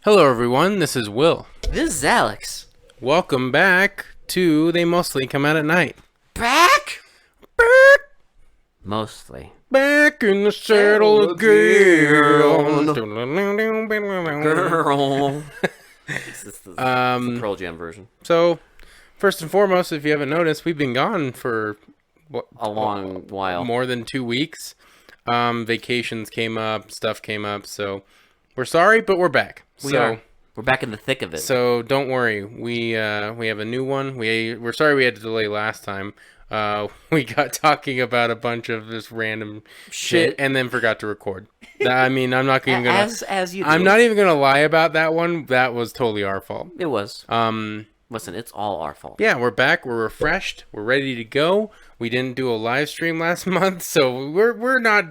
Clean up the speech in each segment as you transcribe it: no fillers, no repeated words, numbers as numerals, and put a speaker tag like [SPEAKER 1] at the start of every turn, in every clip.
[SPEAKER 1] Hello everyone, this is Will.
[SPEAKER 2] This is Alex.
[SPEAKER 1] Welcome back to They Mostly Come Out at Night.
[SPEAKER 2] Back?
[SPEAKER 1] Back,
[SPEAKER 2] Mostly.
[SPEAKER 1] back in the saddle again.
[SPEAKER 2] Girl. It's the Pearl Jam version.
[SPEAKER 1] So, first and foremost, if you haven't noticed, we've been gone for
[SPEAKER 2] A long while.
[SPEAKER 1] more than 2 weeks. Vacations came up, stuff came up, so we're sorry, but we're back.
[SPEAKER 2] We are. We're back in the thick of it.
[SPEAKER 1] So don't worry, we have a new one. We're sorry we had to delay last time. We got talking about a bunch of this random shit and then forgot to record. I mean, I'm not even gonna
[SPEAKER 2] as you do.
[SPEAKER 1] I'm not even gonna lie about that one. That was totally our fault.
[SPEAKER 2] It was. Listen, it's all our fault.
[SPEAKER 1] Yeah, we're back. We're refreshed. We're ready to go. We didn't do a live stream last month, so we weren't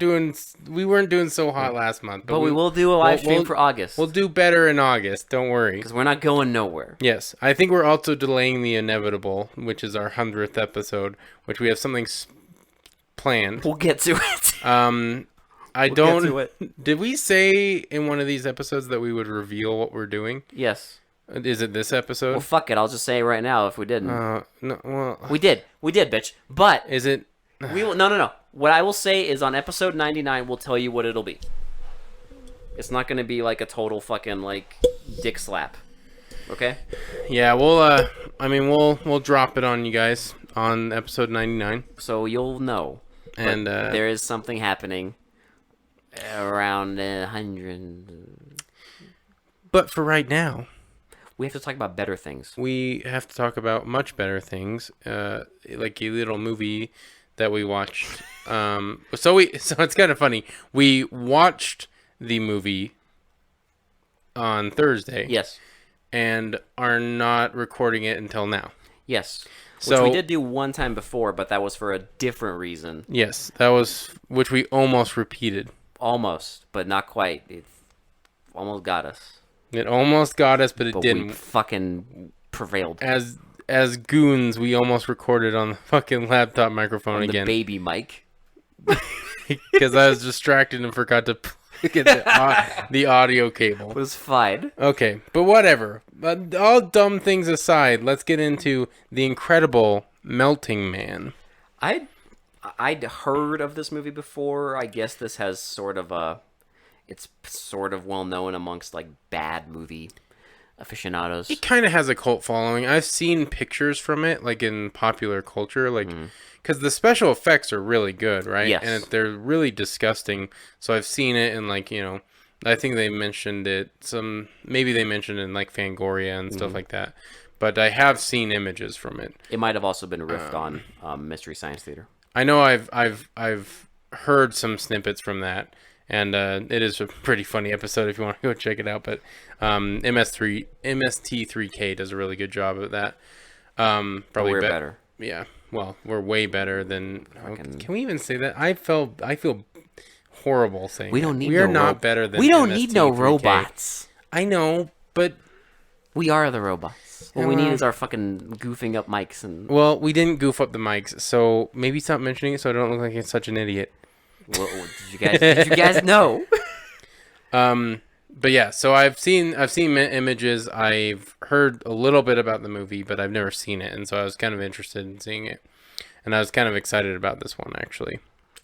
[SPEAKER 1] doing so hot last month.
[SPEAKER 2] But we will do a live stream for August.
[SPEAKER 1] We'll do better in August. Don't worry.
[SPEAKER 2] Because we're not going nowhere.
[SPEAKER 1] Yes, I think we're also delaying the inevitable, which is our 100th episode, which we have something planned.
[SPEAKER 2] We'll get to it.
[SPEAKER 1] Did we say in one of these episodes that we would reveal what we're doing?
[SPEAKER 2] Yes.
[SPEAKER 1] Is it this episode?
[SPEAKER 2] Well, fuck it. I'll just say it right now if we didn't.
[SPEAKER 1] No, well...
[SPEAKER 2] We did, bitch. But...
[SPEAKER 1] Is it...
[SPEAKER 2] we will... No. What I will say is on episode 99, we'll tell you what it'll be. It's not going to be like a total fucking, like, dick slap. Okay?
[SPEAKER 1] Yeah, we'll drop it on you guys on episode 99.
[SPEAKER 2] So you'll know.
[SPEAKER 1] And
[SPEAKER 2] there is something happening around 100.
[SPEAKER 1] But for right now...
[SPEAKER 2] we have to talk about better things.
[SPEAKER 1] We have to talk about much better things, like a little movie that we watched. So it's kind of funny. We watched the movie on Thursday.
[SPEAKER 2] Yes.
[SPEAKER 1] And are not recording it until now.
[SPEAKER 2] Yes.
[SPEAKER 1] So
[SPEAKER 2] which we did do one time before, but that was for a different reason.
[SPEAKER 1] Yes, that was which we almost repeated.
[SPEAKER 2] Almost, but not quite. It almost got us.
[SPEAKER 1] It almost got us, but it didn't.
[SPEAKER 2] We fucking prevailed.
[SPEAKER 1] As goons, we almost recorded on the fucking laptop microphone
[SPEAKER 2] on
[SPEAKER 1] again.
[SPEAKER 2] The baby mic.
[SPEAKER 1] Because I was distracted and forgot to get the audio cable.
[SPEAKER 2] It was fine.
[SPEAKER 1] Okay, but whatever. All dumb things aside, let's get into The Incredible Melting Man.
[SPEAKER 2] I'd heard of this movie before. I guess this has sort of a... it's sort of well known amongst like bad movie aficionados.
[SPEAKER 1] It kind of has a cult following. I've seen pictures from it, like in popular culture, like because the special effects are really good, right?
[SPEAKER 2] Yes,
[SPEAKER 1] and they're really disgusting. So I've seen it, and like I think they mentioned it. Maybe they mentioned it in like Fangoria and stuff like that. But I have seen images from it.
[SPEAKER 2] It might have also been riffed on Mystery Science Theater.
[SPEAKER 1] I know I've heard some snippets from that. And it is a pretty funny episode if you want to go check it out. But MST3K does a really good job of that. Probably
[SPEAKER 2] we're better.
[SPEAKER 1] Yeah. Well, we're way better than. Can we even say that? I feel horrible saying.
[SPEAKER 2] We don't need.
[SPEAKER 1] We are not better than.
[SPEAKER 2] We don't
[SPEAKER 1] MST3K.
[SPEAKER 2] need no robots.
[SPEAKER 1] I know, but
[SPEAKER 2] we are the robots. What we need is our fucking goofing up mics and.
[SPEAKER 1] Well, we didn't goof up the mics, so maybe stop mentioning it so I don't look like such an idiot.
[SPEAKER 2] Well, did you guys know?
[SPEAKER 1] But yeah, so I've seen images. I've heard a little bit about the movie, but I've never seen it, and so I was kind of interested in seeing it, and I was kind of excited about this one actually.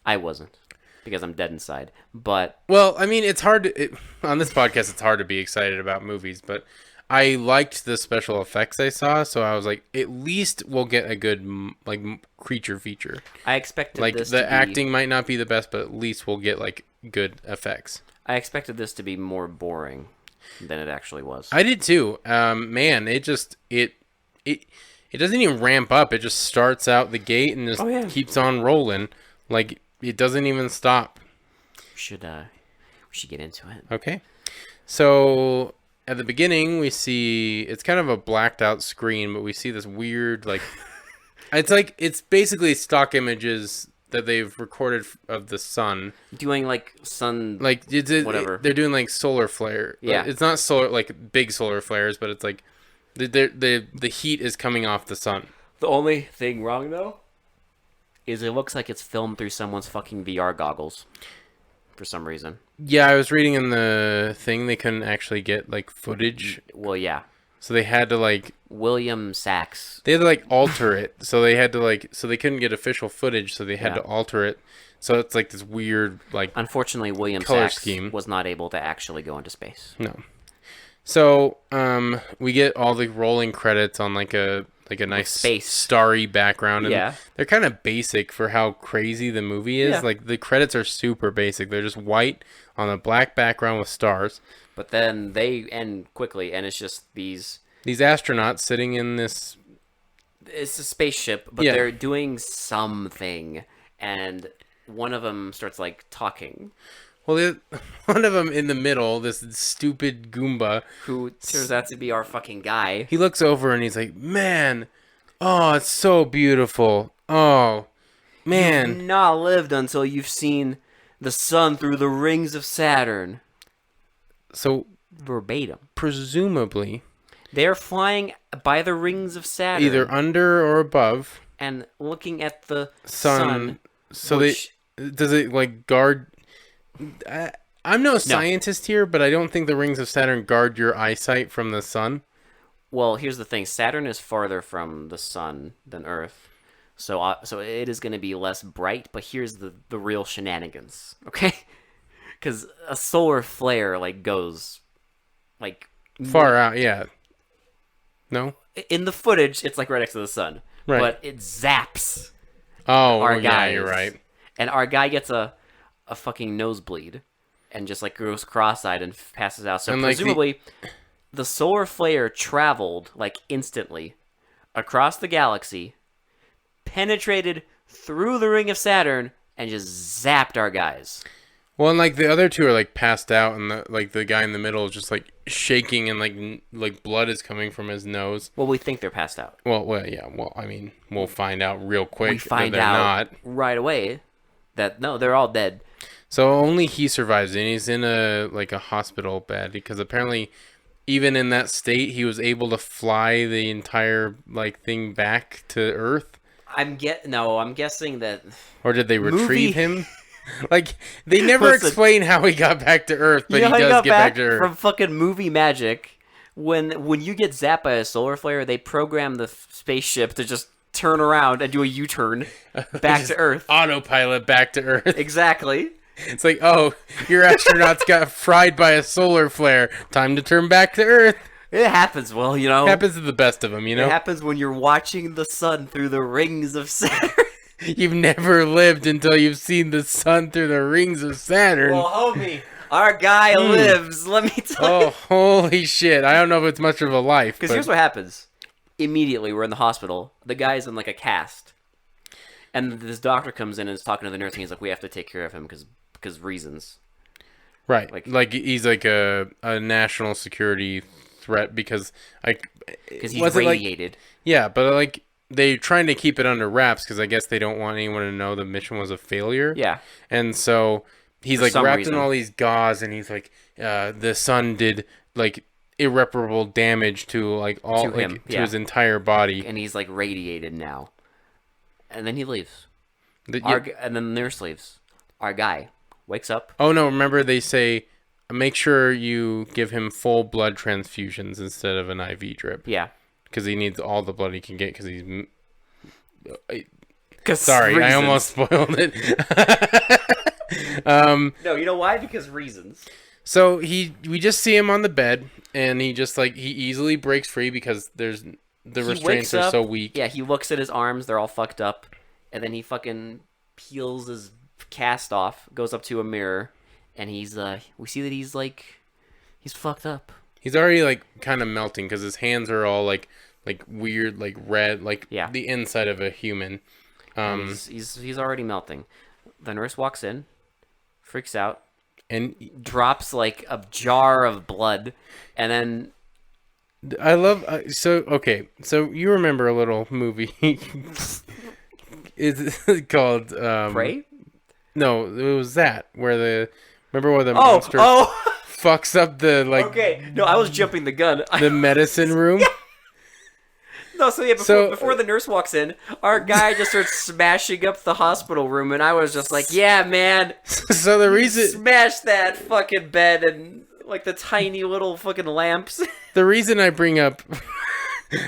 [SPEAKER 2] I wasn't, because I'm dead inside. But
[SPEAKER 1] well, I mean, it's hard to on this podcast. It's hard to be excited about movies, but I liked the special effects I saw, so I was like, at least we'll get a good like creature feature.
[SPEAKER 2] I expected
[SPEAKER 1] like
[SPEAKER 2] this
[SPEAKER 1] the
[SPEAKER 2] to be...
[SPEAKER 1] acting might not be the best, but at least we'll get like good effects.
[SPEAKER 2] I expected this to be more boring than it actually was.
[SPEAKER 1] I did too. Man, it doesn't even ramp up. It just starts out the gate and just keeps on rolling. Like it doesn't even stop.
[SPEAKER 2] We should get into it.
[SPEAKER 1] Okay. So at the beginning, we see it's kind of a blacked out screen, but we see this weird like it's basically stock images that they've recorded of the sun.
[SPEAKER 2] Doing like sun
[SPEAKER 1] like
[SPEAKER 2] whatever.
[SPEAKER 1] They're doing like solar flare.
[SPEAKER 2] Yeah.
[SPEAKER 1] It's not solar like big solar flares, but it's like the heat is coming off the sun.
[SPEAKER 2] The only thing wrong though is it looks like it's filmed through someone's fucking VR goggles. for some reason.
[SPEAKER 1] Yeah, I was reading in the thing they couldn't actually get like footage,
[SPEAKER 2] Well, yeah.
[SPEAKER 1] so they had to like
[SPEAKER 2] William Sachs.
[SPEAKER 1] alter it. So they had to so they couldn't get official footage, so they had
[SPEAKER 2] Yeah.
[SPEAKER 1] to alter it. So it's like this weird like
[SPEAKER 2] Unfortunately, William
[SPEAKER 1] color
[SPEAKER 2] Sachs
[SPEAKER 1] scheme.
[SPEAKER 2] was not able to actually go into space.
[SPEAKER 1] No. So we get all the rolling credits on like a nice
[SPEAKER 2] space.
[SPEAKER 1] starry background, and
[SPEAKER 2] Yeah.
[SPEAKER 1] they're kind of basic for how crazy the movie is.
[SPEAKER 2] Yeah.
[SPEAKER 1] Like the credits are super basic. They're just white on a black background with stars.
[SPEAKER 2] But then they end quickly, and it's just these.
[SPEAKER 1] These astronauts sitting in this.
[SPEAKER 2] It's a spaceship, but
[SPEAKER 1] Yeah.
[SPEAKER 2] they're doing something, and one of them starts like talking.
[SPEAKER 1] Well, one of them in the middle, this stupid Goomba,
[SPEAKER 2] Who turns out to be our fucking guy.
[SPEAKER 1] he looks over and he's like, "Man, oh, it's so beautiful. Oh, man."
[SPEAKER 2] You've not lived until you've seen the sun through the rings of Saturn.
[SPEAKER 1] So
[SPEAKER 2] Verbatim.
[SPEAKER 1] presumably,
[SPEAKER 2] They're flying by the rings of Saturn.
[SPEAKER 1] either under or above
[SPEAKER 2] and looking at the
[SPEAKER 1] sun. So
[SPEAKER 2] which-
[SPEAKER 1] does it like guard? I'm no scientist here, but I don't think the rings of Saturn guard your eyesight from the sun.
[SPEAKER 2] Well, here's the thing. Saturn is farther from the sun than Earth. So it is going to be less bright, but here's the real shenanigans, okay? Because a solar flare, like, goes, like...
[SPEAKER 1] Far out, yeah. No?
[SPEAKER 2] In the footage, it's, like, right next to the sun.
[SPEAKER 1] Right.
[SPEAKER 2] But it zaps
[SPEAKER 1] Oh,
[SPEAKER 2] our
[SPEAKER 1] well,
[SPEAKER 2] guys.
[SPEAKER 1] yeah, you're right.
[SPEAKER 2] And our guy gets a fucking nosebleed and just, like, goes cross-eyed and passes out. So
[SPEAKER 1] And, like,
[SPEAKER 2] presumably, the solar flare traveled, like, instantly across the galaxy, penetrated through the ring of Saturn, and just zapped our guys.
[SPEAKER 1] Well, and like the other two are like passed out, and the guy in the middle is just like shaking, and like blood is coming from his nose.
[SPEAKER 2] Well, we think they're passed out.
[SPEAKER 1] Well, yeah. Well, I mean, we'll find out real quick.
[SPEAKER 2] We find
[SPEAKER 1] that they're
[SPEAKER 2] out
[SPEAKER 1] not.
[SPEAKER 2] right away that no, they're all dead.
[SPEAKER 1] So only he survives, and he's in a hospital bed because apparently, even in that state, he was able to fly the entire thing back to Earth. I'm
[SPEAKER 2] guessing that.
[SPEAKER 1] Or did they retrieve
[SPEAKER 2] Movie-
[SPEAKER 1] him? Like they never
[SPEAKER 2] Listen.
[SPEAKER 1] explain how he got back to Earth, but
[SPEAKER 2] You know how
[SPEAKER 1] he
[SPEAKER 2] you
[SPEAKER 1] does
[SPEAKER 2] got
[SPEAKER 1] get
[SPEAKER 2] back
[SPEAKER 1] back to Earth.
[SPEAKER 2] from fucking movie magic. When you get zapped by a solar flare, they program the spaceship to just turn around and do a U-turn back to Earth.
[SPEAKER 1] Autopilot back to Earth.
[SPEAKER 2] Exactly.
[SPEAKER 1] It's like, oh, your astronauts got fried by a solar flare. Time to turn back to Earth.
[SPEAKER 2] It happens. Well, you know.
[SPEAKER 1] Happens to the best of them, you know?
[SPEAKER 2] It happens when you're watching the sun through the rings of Saturn.
[SPEAKER 1] You've never lived until you've seen the sun through the rings of Saturn.
[SPEAKER 2] Well, homie, our guy lives. Let me tell you.
[SPEAKER 1] Oh, holy shit. I don't know if it's much of a life.
[SPEAKER 2] Because
[SPEAKER 1] but...
[SPEAKER 2] here's what happens. Immediately, we're in the hospital. The guy's in, like, a cast. And this doctor comes in and is talking to the nurse, and he's like, we have to take care of him because reasons.
[SPEAKER 1] Right. Like he's like a national security threat because
[SPEAKER 2] he's radiated.
[SPEAKER 1] Yeah, but they're trying to keep it under wraps because I guess they don't want anyone to know the mission was a failure.
[SPEAKER 2] Yeah.
[SPEAKER 1] And so he's
[SPEAKER 2] For
[SPEAKER 1] wrapped
[SPEAKER 2] reason.
[SPEAKER 1] in all these gauze, and he's like, the sun did irreparable damage to all
[SPEAKER 2] To him,
[SPEAKER 1] to
[SPEAKER 2] yeah.
[SPEAKER 1] his entire body.
[SPEAKER 2] And he's, like, radiated now. And then he leaves.
[SPEAKER 1] The-
[SPEAKER 2] And then the nurse leaves. Our guy wakes up.
[SPEAKER 1] Oh no! Remember they say, make sure you give him full blood transfusions instead of an IV drip.
[SPEAKER 2] Yeah.
[SPEAKER 1] Because he needs all the blood he can get. Because he's.
[SPEAKER 2] Because
[SPEAKER 1] Sorry, I almost spoiled it.
[SPEAKER 2] No, you know why? Because reasons.
[SPEAKER 1] So we just see him on the bed, and he just he easily breaks free because the
[SPEAKER 2] He
[SPEAKER 1] restraints
[SPEAKER 2] wakes
[SPEAKER 1] are
[SPEAKER 2] up,
[SPEAKER 1] so weak.
[SPEAKER 2] Yeah, he looks at his arms; they're all fucked up, and then he fucking peels his cast off, goes up to a mirror, and we see that he's fucked up.
[SPEAKER 1] He's already kind of melting because his hands are all weird, red,
[SPEAKER 2] Yeah.
[SPEAKER 1] the inside of a human.
[SPEAKER 2] He's already melting. The nurse walks in, freaks out,
[SPEAKER 1] And
[SPEAKER 2] drops a jar of blood, and then
[SPEAKER 1] I love so you remember a little movie is called
[SPEAKER 2] Prey?
[SPEAKER 1] No, it was that where the monster fucks up the
[SPEAKER 2] Okay, no, I was jumping the gun.
[SPEAKER 1] the medicine room.
[SPEAKER 2] No, so yeah,
[SPEAKER 1] So
[SPEAKER 2] before the nurse walks in, our guy just starts smashing up the hospital room, and I was just like, yeah, man,
[SPEAKER 1] so the reason
[SPEAKER 2] smash that fucking bed and like the tiny little fucking lamps.
[SPEAKER 1] the reason I bring up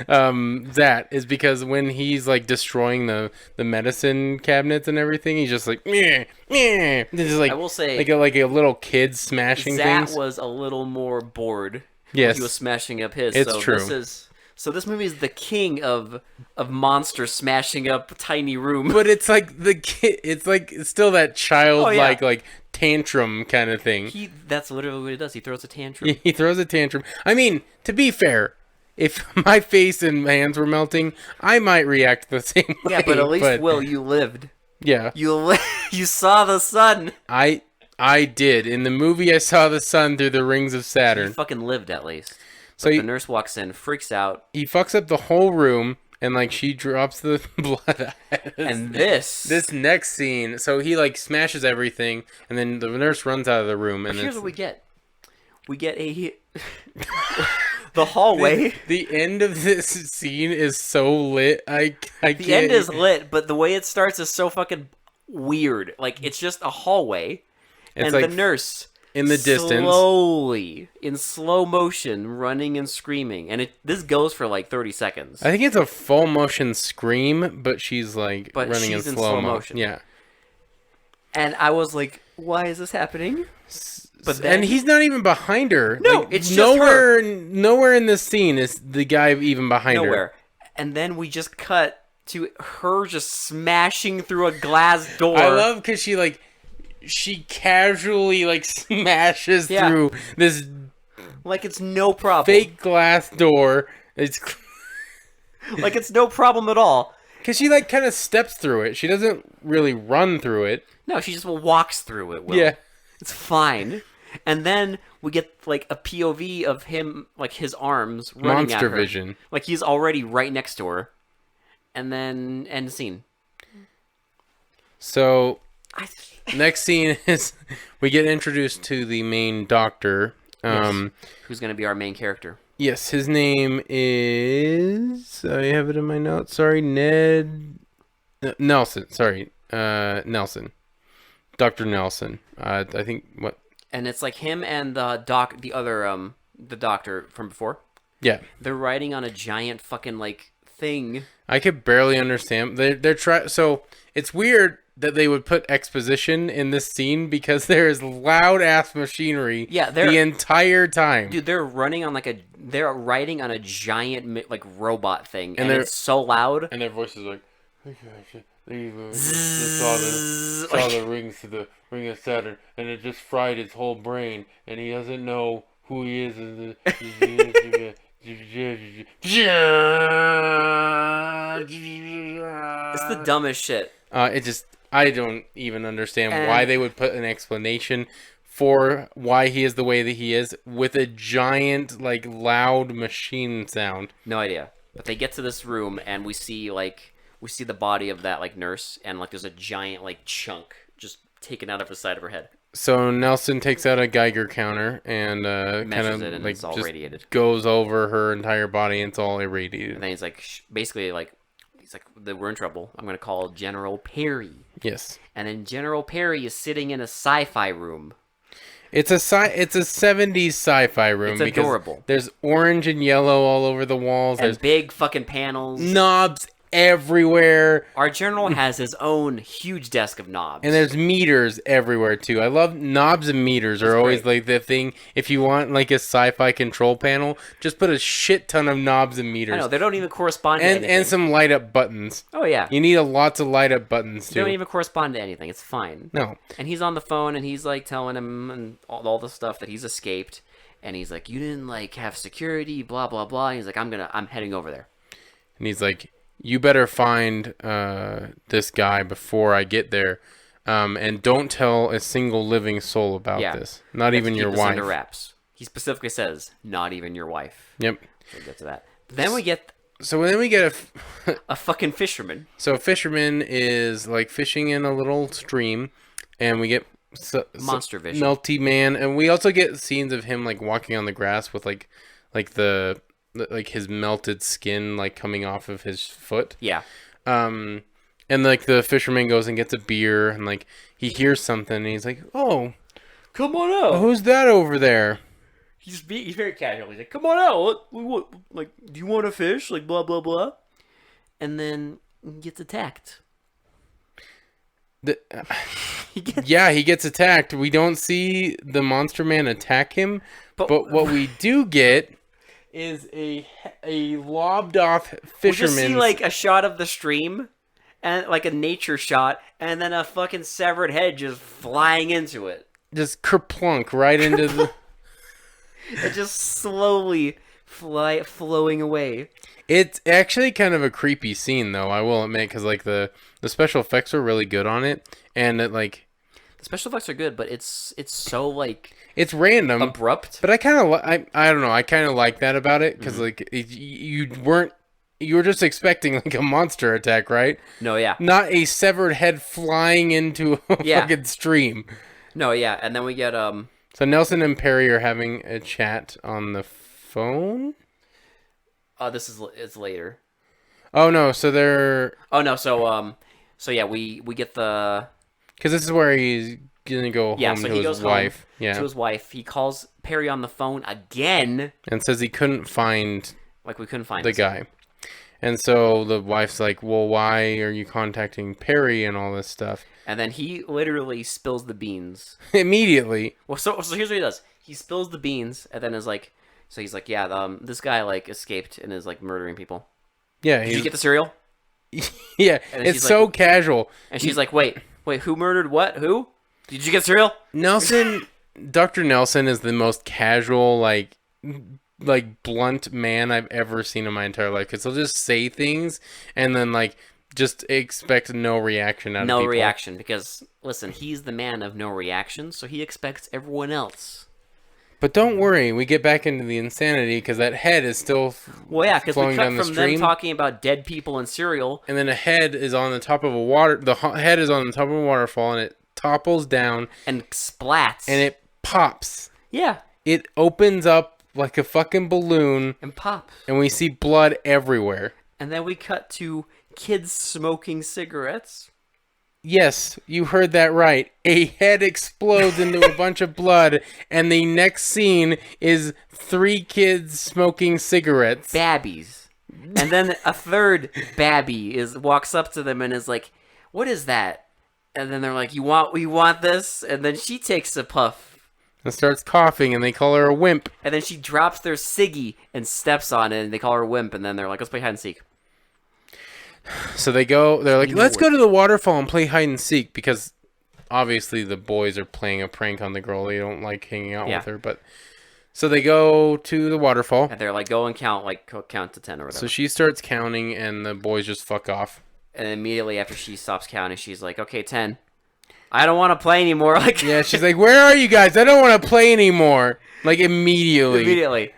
[SPEAKER 1] that is because when he's like destroying the medicine cabinets and everything, he's just like meh, meh. This is like
[SPEAKER 2] I will say,
[SPEAKER 1] like a little kid smashing
[SPEAKER 2] Zat
[SPEAKER 1] things.
[SPEAKER 2] was a little more bored.
[SPEAKER 1] Yes,
[SPEAKER 2] He was smashing up his.
[SPEAKER 1] It's
[SPEAKER 2] so
[SPEAKER 1] true.
[SPEAKER 2] This movie is the king of monsters smashing up tiny room.
[SPEAKER 1] But it's like the kid. It's like it's still that childlike
[SPEAKER 2] Oh, yeah.
[SPEAKER 1] like tantrum kind of thing.
[SPEAKER 2] That's literally what he does. He throws a tantrum.
[SPEAKER 1] He throws a tantrum. I mean, to be fair, if my face and hands were melting, I might react the same way.
[SPEAKER 2] Yeah, but at least Will, you lived.
[SPEAKER 1] Yeah,
[SPEAKER 2] You saw the sun.
[SPEAKER 1] I did. In the movie, I saw the sun through the rings of
[SPEAKER 2] You
[SPEAKER 1] Saturn.
[SPEAKER 2] fucking lived at least.
[SPEAKER 1] So
[SPEAKER 2] The nurse walks in, freaks out,
[SPEAKER 1] he fucks up the whole room, and like she drops the blood.
[SPEAKER 2] and this
[SPEAKER 1] next scene, so he like smashes everything, and then the nurse runs out of the room, and
[SPEAKER 2] here's what we get. We get a the hallway.
[SPEAKER 1] The end of this scene is so lit. I
[SPEAKER 2] The
[SPEAKER 1] can't.
[SPEAKER 2] end is lit, but the way it starts is so fucking weird. Like it's just a hallway,
[SPEAKER 1] It's
[SPEAKER 2] and
[SPEAKER 1] like
[SPEAKER 2] the nurse
[SPEAKER 1] in the distance.
[SPEAKER 2] slowly, in slow motion, running and screaming, and this goes for like 30 seconds.
[SPEAKER 1] I think it's a full motion scream, but she's like running
[SPEAKER 2] she's
[SPEAKER 1] in
[SPEAKER 2] in
[SPEAKER 1] slow
[SPEAKER 2] slow
[SPEAKER 1] motion.
[SPEAKER 2] motion.
[SPEAKER 1] Yeah.
[SPEAKER 2] And I was like, "Why is this happening?" But then,
[SPEAKER 1] And he's not even behind her.
[SPEAKER 2] No,
[SPEAKER 1] Like,
[SPEAKER 2] it's just
[SPEAKER 1] nowhere. Nowhere in this scene is the guy even behind her.
[SPEAKER 2] nowhere. And then we just cut to her just smashing through a glass door.
[SPEAKER 1] I love because she casually like smashes
[SPEAKER 2] Yeah.
[SPEAKER 1] through this
[SPEAKER 2] like it's no problem.
[SPEAKER 1] fake glass door. It's
[SPEAKER 2] Like it's no problem at all.
[SPEAKER 1] because she like kind of steps through it. She doesn't really run through it.
[SPEAKER 2] No, she just walks through it. Will.
[SPEAKER 1] Yeah.
[SPEAKER 2] It's fine. And then we get like a POV of him, like his arms running
[SPEAKER 1] Monster
[SPEAKER 2] at her.
[SPEAKER 1] vision.
[SPEAKER 2] Like he's already right next to her. And then end scene.
[SPEAKER 1] So next scene is we get introduced to the main doctor.
[SPEAKER 2] Who's gonna be our main character?
[SPEAKER 1] Yes, his name is. I have it in my notes. Sorry, Ned Nelson. Sorry, Nelson. Dr. Nelson. I think what?
[SPEAKER 2] And it's like him and the doctor from before.
[SPEAKER 1] Yeah,
[SPEAKER 2] They're riding on a giant fucking like thing.
[SPEAKER 1] I could barely understand. They're so it's weird that they would put exposition in this scene because there is loud ass machinery.
[SPEAKER 2] Yeah,
[SPEAKER 1] the entire time.
[SPEAKER 2] Dude, they're riding on a giant like robot thing, and
[SPEAKER 1] they're-
[SPEAKER 2] it's so loud.
[SPEAKER 1] And their voices are like. They
[SPEAKER 2] Zzz,
[SPEAKER 1] saw
[SPEAKER 2] like-
[SPEAKER 1] the rings to the ring of Saturn, and it just fried his whole brain, and he doesn't know who he is.
[SPEAKER 2] It's the dumbest shit.
[SPEAKER 1] I don't even understand why they would put an explanation for why he is the way that he is with a giant, like, loud machine sound.
[SPEAKER 2] No idea. But they get to this room, and we see the body of that like nurse, and like there's a giant like chunk just taken out of the side of her head.
[SPEAKER 1] So Nelson takes out a Geiger counter and kind
[SPEAKER 2] Measures
[SPEAKER 1] of
[SPEAKER 2] it, and
[SPEAKER 1] like
[SPEAKER 2] it's all
[SPEAKER 1] just
[SPEAKER 2] radiated.
[SPEAKER 1] goes over her entire body, and it's all irradiated.
[SPEAKER 2] And then he's like, basically like, he's like, we're in trouble. I'm gonna call General Perry.
[SPEAKER 1] Yes.
[SPEAKER 2] And then General Perry is sitting in a sci-fi room.
[SPEAKER 1] It's a 70s sci-fi room.
[SPEAKER 2] It's
[SPEAKER 1] because
[SPEAKER 2] adorable.
[SPEAKER 1] There's orange and yellow all over the walls.
[SPEAKER 2] And
[SPEAKER 1] There's
[SPEAKER 2] big fucking panels.
[SPEAKER 1] knobs everywhere.
[SPEAKER 2] Our general has his own huge desk of knobs.
[SPEAKER 1] And there's meters everywhere too. I love knobs and meters are always
[SPEAKER 2] great.
[SPEAKER 1] like the thing. If you want like a sci-fi control panel, just put a shit ton of knobs and meters.
[SPEAKER 2] I know, they don't even correspond to anything.
[SPEAKER 1] and some light up buttons.
[SPEAKER 2] Oh yeah.
[SPEAKER 1] You need lots of light up buttons
[SPEAKER 2] They
[SPEAKER 1] too.
[SPEAKER 2] don't even correspond to anything. It's fine.
[SPEAKER 1] No.
[SPEAKER 2] And he's on the phone, and he's like telling him and all the stuff that he's escaped. And he's like, you didn't like have security, blah blah blah. And he's like, I'm heading over there.
[SPEAKER 1] And he's like, you better find this guy before I get there. And don't tell a single living soul about this. Not even your
[SPEAKER 2] Keep this
[SPEAKER 1] wife.
[SPEAKER 2] under wraps. He specifically says, not even your wife.
[SPEAKER 1] Yep.
[SPEAKER 2] We'll get to that. But then we get
[SPEAKER 1] So then we get
[SPEAKER 2] a fucking fisherman.
[SPEAKER 1] So a fisherman is like fishing in a little stream, and we get
[SPEAKER 2] Monster vision.
[SPEAKER 1] Melty Man, and we also get scenes of him like walking on the grass with like the like his melted skin like coming off of his foot.
[SPEAKER 2] Yeah.
[SPEAKER 1] Um, and like the fisherman goes and gets a beer, and like he hears something, and he's like, "Oh,
[SPEAKER 2] Come on out.
[SPEAKER 1] who's that over there?"
[SPEAKER 2] He's very casual. He's like, "Come on out. What, like, do you want a fish?" Like, blah blah blah. And then he gets attacked.
[SPEAKER 1] The,
[SPEAKER 2] He gets,
[SPEAKER 1] yeah, he gets attacked. We don't see the monster man attack him, but what we do get is a lobbed off
[SPEAKER 2] we just
[SPEAKER 1] fisherman.
[SPEAKER 2] see like a shot of the stream, and like a nature shot, and then a fucking severed head just flying into it.
[SPEAKER 1] Just kerplunk right into the.
[SPEAKER 2] It just slowly flowing away.
[SPEAKER 1] It's actually kind of a creepy scene, though, I will admit, because like the special effects are really good on it, and it like
[SPEAKER 2] The special effects are good, but it's so like
[SPEAKER 1] it's random,
[SPEAKER 2] abrupt.
[SPEAKER 1] but I kind of I don't know, I kind of like that about it because like you were just expecting like a monster attack, right?
[SPEAKER 2] No, yeah,
[SPEAKER 1] Not a severed head flying into a
[SPEAKER 2] Yeah.
[SPEAKER 1] fucking stream.
[SPEAKER 2] no, yeah, and then we get
[SPEAKER 1] So Nelson and Perry are having a chat on the phone.
[SPEAKER 2] it's later.
[SPEAKER 1] Oh no, so they're
[SPEAKER 2] Oh no, so yeah, we get the
[SPEAKER 1] because this is where he's gonna go
[SPEAKER 2] yeah,
[SPEAKER 1] home
[SPEAKER 2] so
[SPEAKER 1] to
[SPEAKER 2] he
[SPEAKER 1] his
[SPEAKER 2] goes
[SPEAKER 1] wife.
[SPEAKER 2] home
[SPEAKER 1] Yeah,
[SPEAKER 2] to his wife. He calls Perry on the phone again.
[SPEAKER 1] and says he couldn't find
[SPEAKER 2] Like we couldn't find
[SPEAKER 1] the
[SPEAKER 2] this.
[SPEAKER 1] guy. And so the wife's like, well, why are you contacting Perry and all this stuff?
[SPEAKER 2] And then he literally spills the beans.
[SPEAKER 1] Immediately.
[SPEAKER 2] Well, so here's what he does. He spills the beans, and then is like, so he's like, yeah, this guy like escaped and is like murdering people.
[SPEAKER 1] Yeah.
[SPEAKER 2] Did you get the cereal?
[SPEAKER 1] Yeah,
[SPEAKER 2] And
[SPEAKER 1] it's
[SPEAKER 2] she's
[SPEAKER 1] so
[SPEAKER 2] like-
[SPEAKER 1] casual.
[SPEAKER 2] And she's like, wait, who murdered what? Who? Did you get cereal?
[SPEAKER 1] Nelson, Dr. Nelson is the most casual, like blunt man I've ever seen in my entire life. Because he'll just say things and then like just expect no reaction out of
[SPEAKER 2] No
[SPEAKER 1] people.
[SPEAKER 2] reaction, because listen, he's the man of no reaction, so he expects everyone else.
[SPEAKER 1] But don't worry, we get back into the insanity because that head is still
[SPEAKER 2] Well, yeah, because we
[SPEAKER 1] flowing
[SPEAKER 2] cut
[SPEAKER 1] down the
[SPEAKER 2] from them
[SPEAKER 1] stream.
[SPEAKER 2] talking about dead people and cereal.
[SPEAKER 1] And then a head is on the top of a water. Head is on the top of a waterfall, and it topples down,
[SPEAKER 2] And splats.
[SPEAKER 1] and it pops.
[SPEAKER 2] Yeah,
[SPEAKER 1] It opens up like a fucking balloon,
[SPEAKER 2] and pops.
[SPEAKER 1] and we see blood everywhere.
[SPEAKER 2] And then we cut to kids smoking cigarettes.
[SPEAKER 1] Yes, you heard that right. A head explodes into a bunch of blood, and the next scene is 3 kids smoking cigarettes.
[SPEAKER 2] Babbies. And then a third babby walks up to them and is like, "What is that?" And then they're like, "You want this?" And then she takes a puff.
[SPEAKER 1] And starts coughing, and they call her a wimp.
[SPEAKER 2] And then she drops their ciggy and steps on it, and they call her a wimp. And then they're like, "Let's play hide and seek."
[SPEAKER 1] So they're like, let's go to the waterfall and play hide and seek, because obviously the boys are playing a prank on the girl. They don't like hanging out
[SPEAKER 2] Yeah.
[SPEAKER 1] with her, but so they go to the waterfall.
[SPEAKER 2] And they're like, "Go and count, count to 10 or whatever."
[SPEAKER 1] So she starts counting, and the boys just fuck off.
[SPEAKER 2] And immediately after she stops counting, she's like, "Okay, 10. I don't want to play anymore." Like,
[SPEAKER 1] Yeah, she's like, where are you guys? I don't want to play anymore. Like immediately.
[SPEAKER 2] immediately.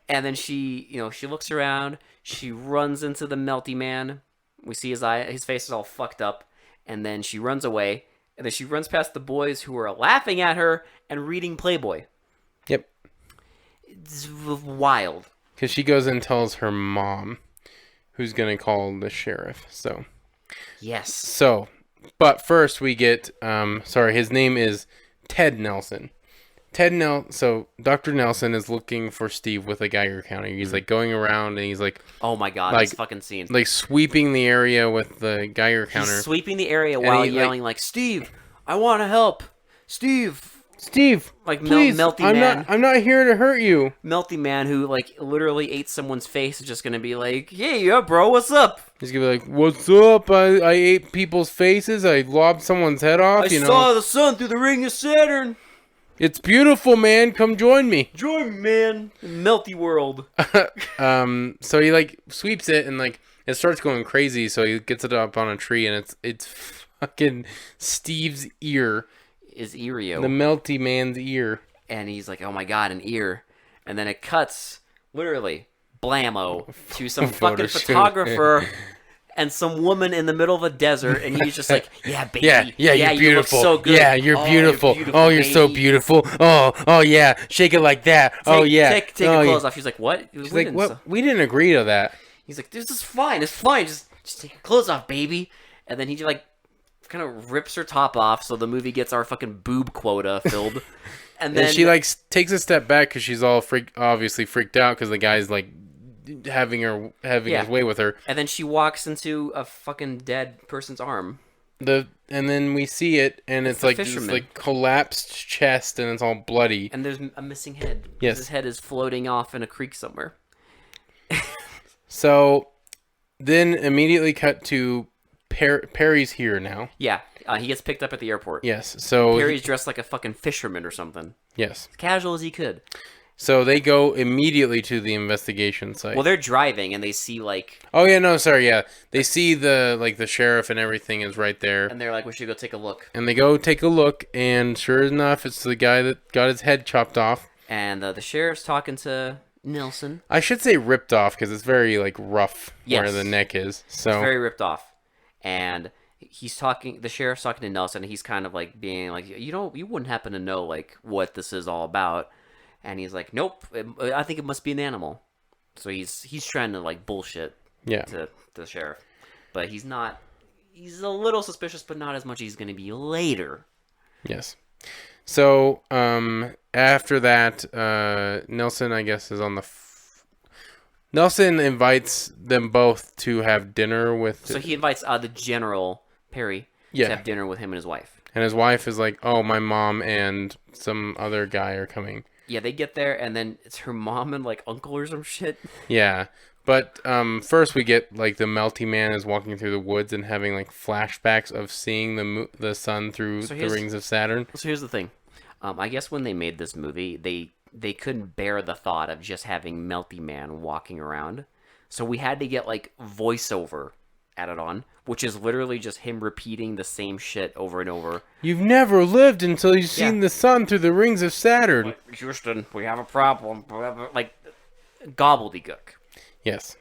[SPEAKER 2] And then she looks around. She runs into the melty man. We see his face is all fucked up. And then she runs away. And then she runs past the boys who are laughing at her and reading Playboy.
[SPEAKER 1] Yep.
[SPEAKER 2] It's wild.
[SPEAKER 1] Because she goes and tells her mom, who's going to call the sheriff.
[SPEAKER 2] Yes.
[SPEAKER 1] So, but first we get, his name is Ted Nelson. So Dr. Nelson is looking for Steve with a Geiger counter. He's like going around, and he's like
[SPEAKER 2] Oh my god,
[SPEAKER 1] Like-
[SPEAKER 2] this fucking scene.
[SPEAKER 1] like sweeping the area with the Geiger counter.
[SPEAKER 2] He's sweeping the area while
[SPEAKER 1] he, like-
[SPEAKER 2] yelling like, "Steve, I want to help. Steve."
[SPEAKER 1] Steve,
[SPEAKER 2] Like,
[SPEAKER 1] please,
[SPEAKER 2] melty
[SPEAKER 1] I'm
[SPEAKER 2] man.
[SPEAKER 1] I'm not here to hurt you.
[SPEAKER 2] Melty man who like literally ate someone's face is just gonna be like, "Hey, yeah, bro, what's up?
[SPEAKER 1] He's gonna be like, "What's up? I ate people's faces. I lobbed someone's head off.
[SPEAKER 2] I
[SPEAKER 1] you know,
[SPEAKER 2] saw the sun through the ring of Saturn.
[SPEAKER 1] it's beautiful, man. Come join me."
[SPEAKER 2] Join me, man. Melty world."
[SPEAKER 1] So he like sweeps it, and like it starts going crazy. So he gets it up on a tree, and it's fucking Steve's ear,
[SPEAKER 2] Is Irio.
[SPEAKER 1] the melty man's ear.
[SPEAKER 2] And he's like, "Oh my god, an ear." And then it cuts, literally, blammo, to some
[SPEAKER 1] Photo
[SPEAKER 2] fucking
[SPEAKER 1] shoot.
[SPEAKER 2] photographer. and some woman in the middle of a desert, and he's just like, "Yeah, baby,
[SPEAKER 1] Yeah, you're
[SPEAKER 2] you look
[SPEAKER 1] beautiful.
[SPEAKER 2] so good.
[SPEAKER 1] Yeah, you're
[SPEAKER 2] Oh,
[SPEAKER 1] beautiful. Oh, you're so
[SPEAKER 2] baby.
[SPEAKER 1] beautiful. Oh, yeah. Shake it like that. Oh, yeah.
[SPEAKER 2] Take
[SPEAKER 1] Oh,
[SPEAKER 2] your
[SPEAKER 1] yeah.
[SPEAKER 2] clothes off." She's like, "What?"
[SPEAKER 1] She's like, what? We didn't agree to that.
[SPEAKER 2] He's like, "This is fine. It's fine. Just take your clothes off, baby." And then he like kind of rips her top off, so the movie gets our fucking boob quota filled. And then
[SPEAKER 1] she like takes a step back because she's all obviously freaked out because the guy's like having his way with her.
[SPEAKER 2] And then she walks into a fucking dead person's arm.
[SPEAKER 1] And then we see it, and it's like this like collapsed chest, and it's all bloody.
[SPEAKER 2] And there's a missing head.
[SPEAKER 1] Yes,
[SPEAKER 2] his head is floating off in a creek somewhere.
[SPEAKER 1] So, then immediately cut to Perry's here now.
[SPEAKER 2] Yeah, he gets picked up at the airport.
[SPEAKER 1] Yes, so
[SPEAKER 2] Perry's dressed like a fucking fisherman or something.
[SPEAKER 1] Yes,
[SPEAKER 2] as casual as he could.
[SPEAKER 1] So they go immediately to the investigation site.
[SPEAKER 2] Well, they're driving and they see like.
[SPEAKER 1] Oh yeah, no, sorry, yeah. They see the sheriff and everything is right there.
[SPEAKER 2] And they're like, "We should go take a look."
[SPEAKER 1] And they go take a look, and sure enough, it's the guy that got his head chopped off.
[SPEAKER 2] And the sheriff's talking to Nelson.
[SPEAKER 1] I should say ripped off because it's very like rough where the neck is. So
[SPEAKER 2] it's very ripped off, and he's talking. The sheriff's talking to Nelson, and he's kind of like being like, you wouldn't happen to know like what this is all about. And he's like, "Nope, I think it must be an animal." So he's trying to like bullshit to the sheriff, but he's not. He's a little suspicious, but not as much as he's going to be later.
[SPEAKER 1] Yes. So after that, Nelson, I guess, is on the. Nelson invites them both to have dinner with.
[SPEAKER 2] So he invites the General Perry to have dinner with him and his wife. And
[SPEAKER 1] his wife is like, "Oh, my mom and some other guy are coming."
[SPEAKER 2] Yeah, they get there, and then it's her mom and, like, uncle or some shit.
[SPEAKER 1] Yeah, but first we get, like, the melty man is walking through the woods and having, like, flashbacks of seeing the sun through the rings of Saturn.
[SPEAKER 2] So here's the thing. I guess when they made this movie, they couldn't bear the thought of just having melty man walking around. So we had to get, like, voiceover added on, which is literally just him repeating the same shit over and over.
[SPEAKER 1] You've never lived until you've seen the sun through the rings of Saturn.
[SPEAKER 2] Like, Houston, we have a problem. Like, gobbledygook.
[SPEAKER 1] Yes.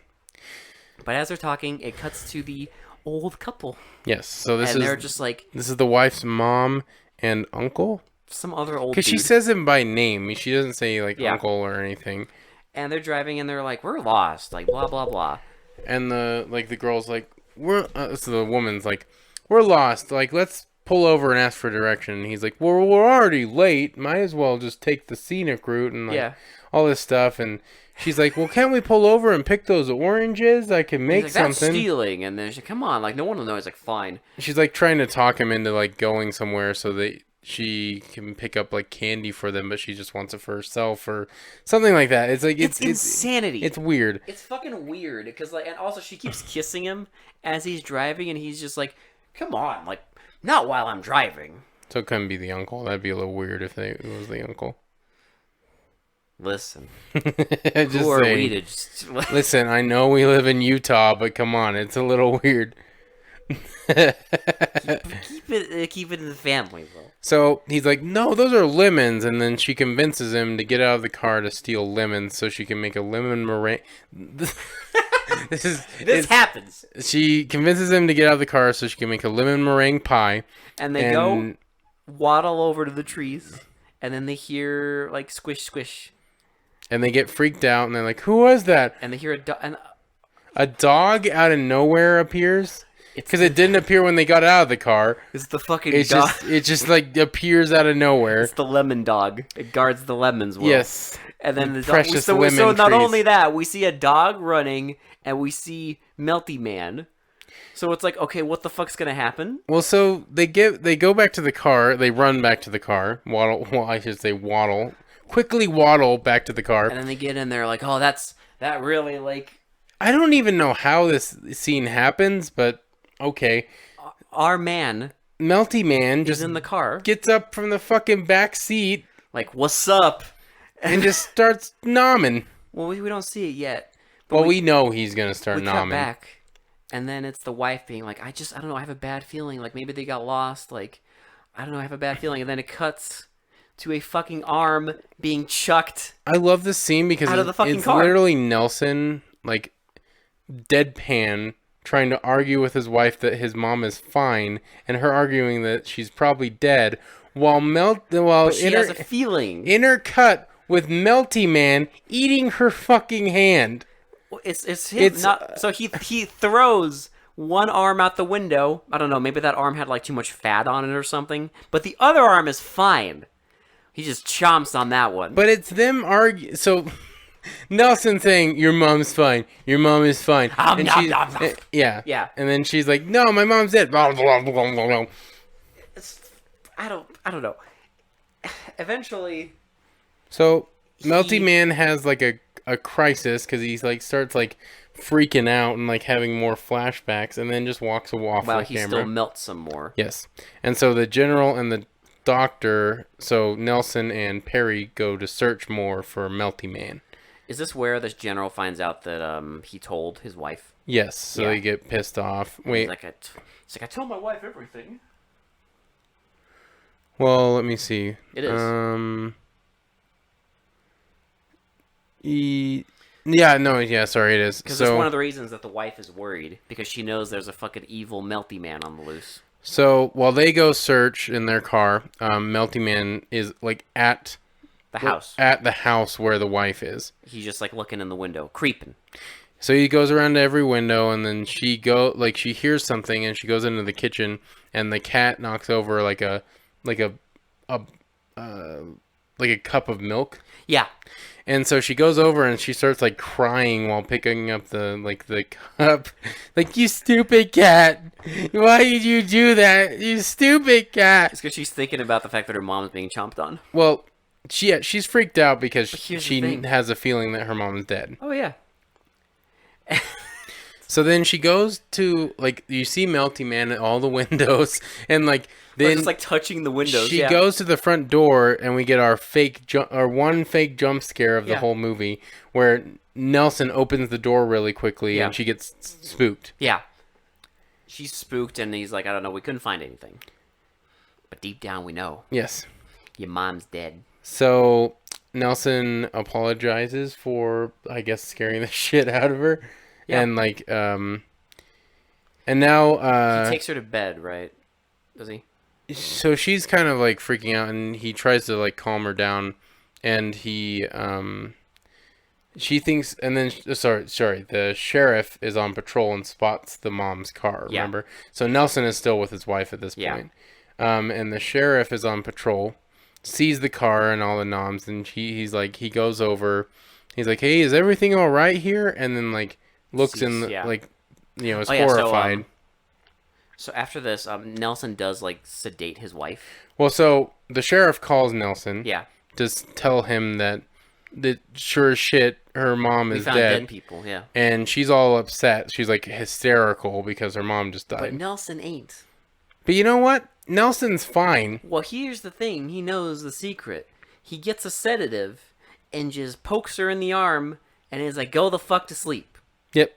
[SPEAKER 2] But as they're talking, it cuts to the old couple.
[SPEAKER 1] Yes. So
[SPEAKER 2] they're just like...
[SPEAKER 1] This is the wife's mom and uncle?
[SPEAKER 2] Some other old
[SPEAKER 1] Because she says him by name. She doesn't say, like, uncle or anything.
[SPEAKER 2] And they're driving, and they're like, "We're lost." Like, blah, blah, blah.
[SPEAKER 1] And the girl's like, so the woman's like, "We're lost. Like, let's pull over and ask for direction." And he's like, "Well, we're already late. Might as well just take the scenic route and like all this stuff." And she's like, "Well, can't we pull over and pick those oranges? I can make something."
[SPEAKER 2] That's stealing. And then she's like, "Come on, like no one will know." He's like, "Fine."
[SPEAKER 1] She's like trying to talk him into like going somewhere so that she can pick up like candy for them, but she just wants it for herself or something like that. It's like
[SPEAKER 2] it's insanity.
[SPEAKER 1] It's weird.
[SPEAKER 2] It's fucking weird because like, and also she keeps kissing him as he's driving, and he's just like, "Come on, like not while I'm driving."
[SPEAKER 1] So it couldn't be the uncle. That'd be a little weird if it was the uncle.
[SPEAKER 2] Listen,
[SPEAKER 1] who are we to just... Listen, I know we live in Utah, but come on, it's a little weird.
[SPEAKER 2] keep it in the family, though.
[SPEAKER 1] So he's like, "No, those are lemons," and then she convinces him to get out of the car to steal lemons so she can make a lemon meringue.
[SPEAKER 2] This happens.
[SPEAKER 1] She convinces him to get out of the car so she can make a lemon meringue pie.
[SPEAKER 2] And they go waddle over to the trees, and then they hear like squish, squish.
[SPEAKER 1] And they get freaked out, and they're like, "Who was that?"
[SPEAKER 2] And they hear
[SPEAKER 1] a dog out of nowhere appears. Because it didn't appear when they got out of the car.
[SPEAKER 2] It's the fucking dog.
[SPEAKER 1] It just like appears out of nowhere.
[SPEAKER 2] It's the lemon dog. It guards the lemons. Will.
[SPEAKER 1] Yes.
[SPEAKER 2] And then the
[SPEAKER 1] precious
[SPEAKER 2] dog.
[SPEAKER 1] lemon
[SPEAKER 2] So not
[SPEAKER 1] trees.
[SPEAKER 2] only that, we see a dog running, and we see Melty Man. So it's like, okay, what the fuck's gonna happen?
[SPEAKER 1] Well, so they go back to the car. They run back to the car. Waddle. Well, I should say waddle. Quickly waddle back to the car.
[SPEAKER 2] And then they get in there like, oh, that really like.
[SPEAKER 1] I don't even know how this scene happens, but. Okay.
[SPEAKER 2] Our man,
[SPEAKER 1] Melty Man, just
[SPEAKER 2] in the car,
[SPEAKER 1] gets up from the fucking back seat,
[SPEAKER 2] like, "What's up?"
[SPEAKER 1] and just starts nomming.
[SPEAKER 2] Well, we don't see it yet.
[SPEAKER 1] But we know he's gonna start
[SPEAKER 2] we
[SPEAKER 1] nomming.
[SPEAKER 2] Cut back, and then it's the wife being like, I don't know, I have a bad feeling. Like maybe they got lost. Like I don't know, I have a bad feeling. And then it cuts to a fucking arm being chucked.
[SPEAKER 1] I love this scene because
[SPEAKER 2] out of the fucking car.
[SPEAKER 1] Literally Nelson, like deadpan. trying to argue with his wife that his mom is fine, and her arguing that she's probably dead, while
[SPEAKER 2] But she has a feeling.
[SPEAKER 1] intercut with Melty Man eating her fucking hand.
[SPEAKER 2] It's him.
[SPEAKER 1] It's
[SPEAKER 2] Not so he throws one arm out the window. I don't know. Maybe that arm had like too much fat on it or something. But the other arm is fine. He just chomps on that one.
[SPEAKER 1] but it's them argue. So Nelson saying your mom's fine, your mom is fine, and
[SPEAKER 2] nom,
[SPEAKER 1] she's
[SPEAKER 2] nom, nom.
[SPEAKER 1] yeah,
[SPEAKER 2] Yeah.
[SPEAKER 1] and then she's like, no, my mom's dead. Blah, blah, blah, blah, blah.
[SPEAKER 2] I don't know. Eventually,
[SPEAKER 1] So Melty Man has like a crisis because he's like starts like freaking out and like having more flashbacks, and then just walks off
[SPEAKER 2] while
[SPEAKER 1] the
[SPEAKER 2] he
[SPEAKER 1] camera.
[SPEAKER 2] still melts some more.
[SPEAKER 1] Yes, and so the general and the doctor, so Nelson and Perry go to search more for Melty Man.
[SPEAKER 2] Is this where this general finds out that he told his wife?
[SPEAKER 1] Yes, so
[SPEAKER 2] Yeah.
[SPEAKER 1] they get pissed off. Wait,
[SPEAKER 2] He's like, I told my wife everything.
[SPEAKER 1] well, let me see.
[SPEAKER 2] It is.
[SPEAKER 1] Yeah, no, yeah, sorry, it is.
[SPEAKER 2] Because
[SPEAKER 1] So
[SPEAKER 2] it's one of the reasons that the wife is worried, because she knows there's a fucking evil melty man on the loose.
[SPEAKER 1] So while they go search in their car, Melty Man is like
[SPEAKER 2] The house.
[SPEAKER 1] at the house where the wife is.
[SPEAKER 2] He's just like looking in the window, creeping.
[SPEAKER 1] So he goes around to every window, and then she hears something, and she goes into the kitchen, and the cat knocks over like a cup of milk.
[SPEAKER 2] Yeah.
[SPEAKER 1] And so she goes over and she starts like crying while picking up the cup. Like, you stupid cat. Why did you do that? You stupid cat.
[SPEAKER 2] It's because she's thinking about the fact that her mom's being chomped on.
[SPEAKER 1] Well, she's freaked out because
[SPEAKER 2] here's the
[SPEAKER 1] she
[SPEAKER 2] thing.
[SPEAKER 1] has a feeling that her mom's dead.
[SPEAKER 2] Oh, yeah.
[SPEAKER 1] So then she goes to, like, you see Melty Man at all the windows, and like then
[SPEAKER 2] Just like touching the windows.
[SPEAKER 1] she
[SPEAKER 2] yeah.
[SPEAKER 1] goes to the front door, and we get our one fake jump scare of the
[SPEAKER 2] Yeah.
[SPEAKER 1] whole movie, where Nelson opens the door really quickly,
[SPEAKER 2] Yeah.
[SPEAKER 1] and she gets spooked.
[SPEAKER 2] Yeah. She's spooked, and he's like, I don't know, we couldn't find anything. But deep down, we know.
[SPEAKER 1] Yes.
[SPEAKER 2] Your mom's dead.
[SPEAKER 1] So Nelson apologizes for, I guess, scaring the shit out of her,
[SPEAKER 2] Yeah.
[SPEAKER 1] and like and now
[SPEAKER 2] He takes her to bed, right? Does he?
[SPEAKER 1] so she's kind of like freaking out, and he tries to like calm her down, and she thinks, and then sorry, the sheriff is on patrol and spots the mom's car.
[SPEAKER 2] Yeah.
[SPEAKER 1] Remember, so Nelson is still with his wife at this
[SPEAKER 2] Yeah.
[SPEAKER 1] point. And the sheriff is on patrol, sees the car and all the noms, and he goes over, he's like, hey, is everything all right here? And then like looks in the,
[SPEAKER 2] Yeah.
[SPEAKER 1] like, you know, is
[SPEAKER 2] Oh, yeah,
[SPEAKER 1] horrified.
[SPEAKER 2] So after this, Nelson does like sedate his wife.
[SPEAKER 1] Well, so the sheriff calls Nelson.
[SPEAKER 2] Yeah.
[SPEAKER 1] To tell him that sure as shit her mom
[SPEAKER 2] We
[SPEAKER 1] is
[SPEAKER 2] found
[SPEAKER 1] dead.
[SPEAKER 2] dead people, yeah.
[SPEAKER 1] And she's all upset. She's like hysterical because her mom just
[SPEAKER 2] But
[SPEAKER 1] died.
[SPEAKER 2] Nelson ain't.
[SPEAKER 1] But you know what? Nelson's fine.
[SPEAKER 2] Well, here's the thing. He knows the secret. He gets a sedative and just pokes her in the arm and is like, go the fuck to sleep.
[SPEAKER 1] Yep.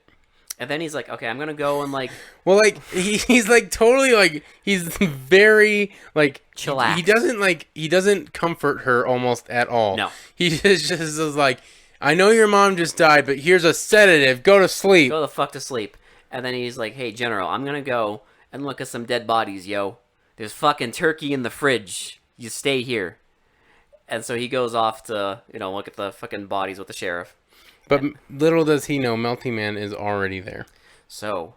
[SPEAKER 2] And then he's like, okay, I'm going to go and like...
[SPEAKER 1] Well, like he's like totally like he's very like
[SPEAKER 2] Chillaxed.
[SPEAKER 1] he doesn't comfort her almost at all.
[SPEAKER 2] No.
[SPEAKER 1] He just is like, I know your mom just died, but here's a sedative. Go to sleep.
[SPEAKER 2] Go the fuck to sleep. And then he's like, hey, General, I'm going to go and look at some dead bodies, yo. There's fucking turkey in the fridge. You stay here. And so he goes off to, look at the fucking bodies with the sheriff.
[SPEAKER 1] But little does he know, Melty Man is already there.
[SPEAKER 2] So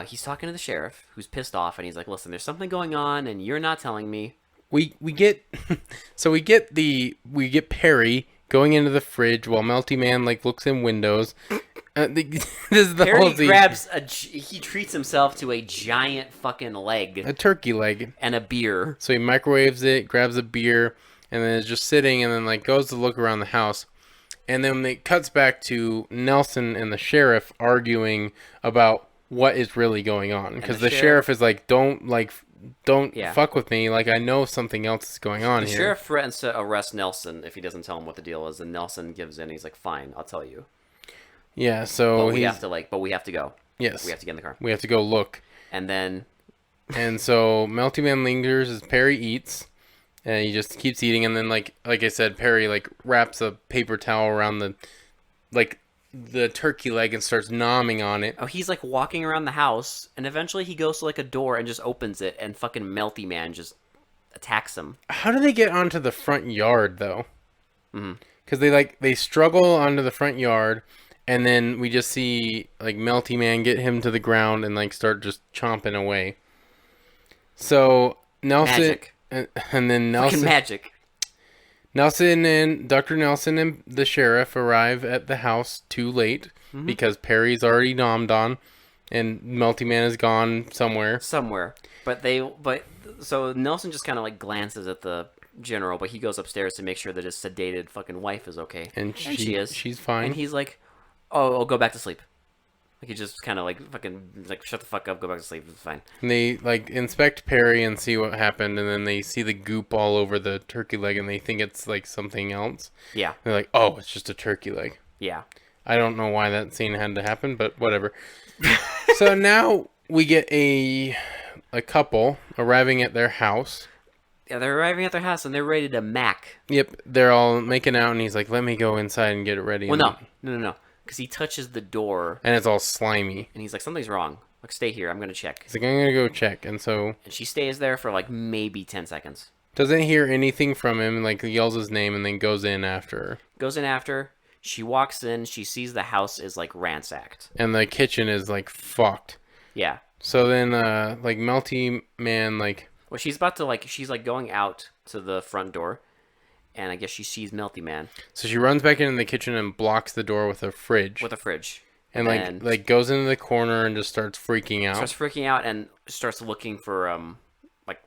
[SPEAKER 2] he's talking to the sheriff, who's pissed off, and he's like, listen, there's something going on, and you're not telling me.
[SPEAKER 1] We get we get Perry going into the fridge while Melty Man like looks in windows. This is the whole
[SPEAKER 2] Perry
[SPEAKER 1] scene.
[SPEAKER 2] he treats himself to a giant fucking leg
[SPEAKER 1] A turkey leg.
[SPEAKER 2] and a beer.
[SPEAKER 1] So he microwaves it, grabs a beer, and then is just sitting, and then like goes to look around the house. And then it cuts back to Nelson and the sheriff arguing about what is really going on. Because the sheriff is like, don't
[SPEAKER 2] Yeah.
[SPEAKER 1] fuck with me. Like, I know something else is going on
[SPEAKER 2] The
[SPEAKER 1] here.
[SPEAKER 2] sheriff threatens to arrest Nelson if he doesn't tell him what the deal is, and Nelson gives in. He's like, fine, I'll tell you.
[SPEAKER 1] Yeah, so
[SPEAKER 2] But we have to go.
[SPEAKER 1] Yes.
[SPEAKER 2] We have to get in the car.
[SPEAKER 1] We have to go look.
[SPEAKER 2] And then
[SPEAKER 1] And so Melty Man lingers as Perry eats. And he just keeps eating, and then like I said, Perry like wraps a paper towel around the like the turkey leg and starts nomming on it.
[SPEAKER 2] Oh, he's like walking around the house, and eventually he goes to like a door and just opens it, and fucking Melty Man just attacks him.
[SPEAKER 1] How do they get onto the front yard though? Because they struggle onto the front yard, and then we just see like Melty Man get him to the ground and like start just chomping away. So Nelson
[SPEAKER 2] Magic.
[SPEAKER 1] and then
[SPEAKER 2] Fucking
[SPEAKER 1] Nelson.
[SPEAKER 2] magic.
[SPEAKER 1] Nelson and Dr. Nelson and the sheriff arrive at the house too late because Perry's already nommed on and Melty Man is gone somewhere.
[SPEAKER 2] So Nelson just kind of like glances at the general, but he goes upstairs to make sure that his sedated fucking wife is okay.
[SPEAKER 1] And
[SPEAKER 2] she is.
[SPEAKER 1] She's fine.
[SPEAKER 2] And he's like, "Oh, I'll go back to sleep." Like he just kind of like fucking like shut the fuck up, go back to sleep. It's fine.
[SPEAKER 1] And they like inspect Perry and see what happened, and then they see the goop all over the turkey leg, and they think it's like something else.
[SPEAKER 2] Yeah.
[SPEAKER 1] They're like, "Oh, it's just a turkey leg."
[SPEAKER 2] Yeah.
[SPEAKER 1] I don't know why that scene had to happen, but whatever. So now we get a couple arriving at their house.
[SPEAKER 2] Yeah, they're arriving at their house and they're ready to mac.
[SPEAKER 1] Yep, they're all making out, and he's like, "Let me go inside and get it ready."
[SPEAKER 2] Well, no. Because he touches the door.
[SPEAKER 1] And it's all slimy.
[SPEAKER 2] And he's like, something's wrong. Like, stay here. I'm going to check.
[SPEAKER 1] He's like, "I'm going to go check." And so...
[SPEAKER 2] And she stays there for, like, maybe 10 seconds.
[SPEAKER 1] Doesn't hear anything from him, like, yells his name, and then goes in after her.
[SPEAKER 2] Goes in after her. She walks in. She sees the house is, like, ransacked.
[SPEAKER 1] And the kitchen is, like, fucked.
[SPEAKER 2] Yeah.
[SPEAKER 1] So then, like, Melty Man, like...
[SPEAKER 2] Well, she's about to, like, she's, like, going out to the front door. And I guess she sees Melty Man.
[SPEAKER 1] So she runs back into the kitchen and blocks the door with a fridge. And like goes into the corner and just starts freaking out.
[SPEAKER 2] Starts freaking out and starts looking for like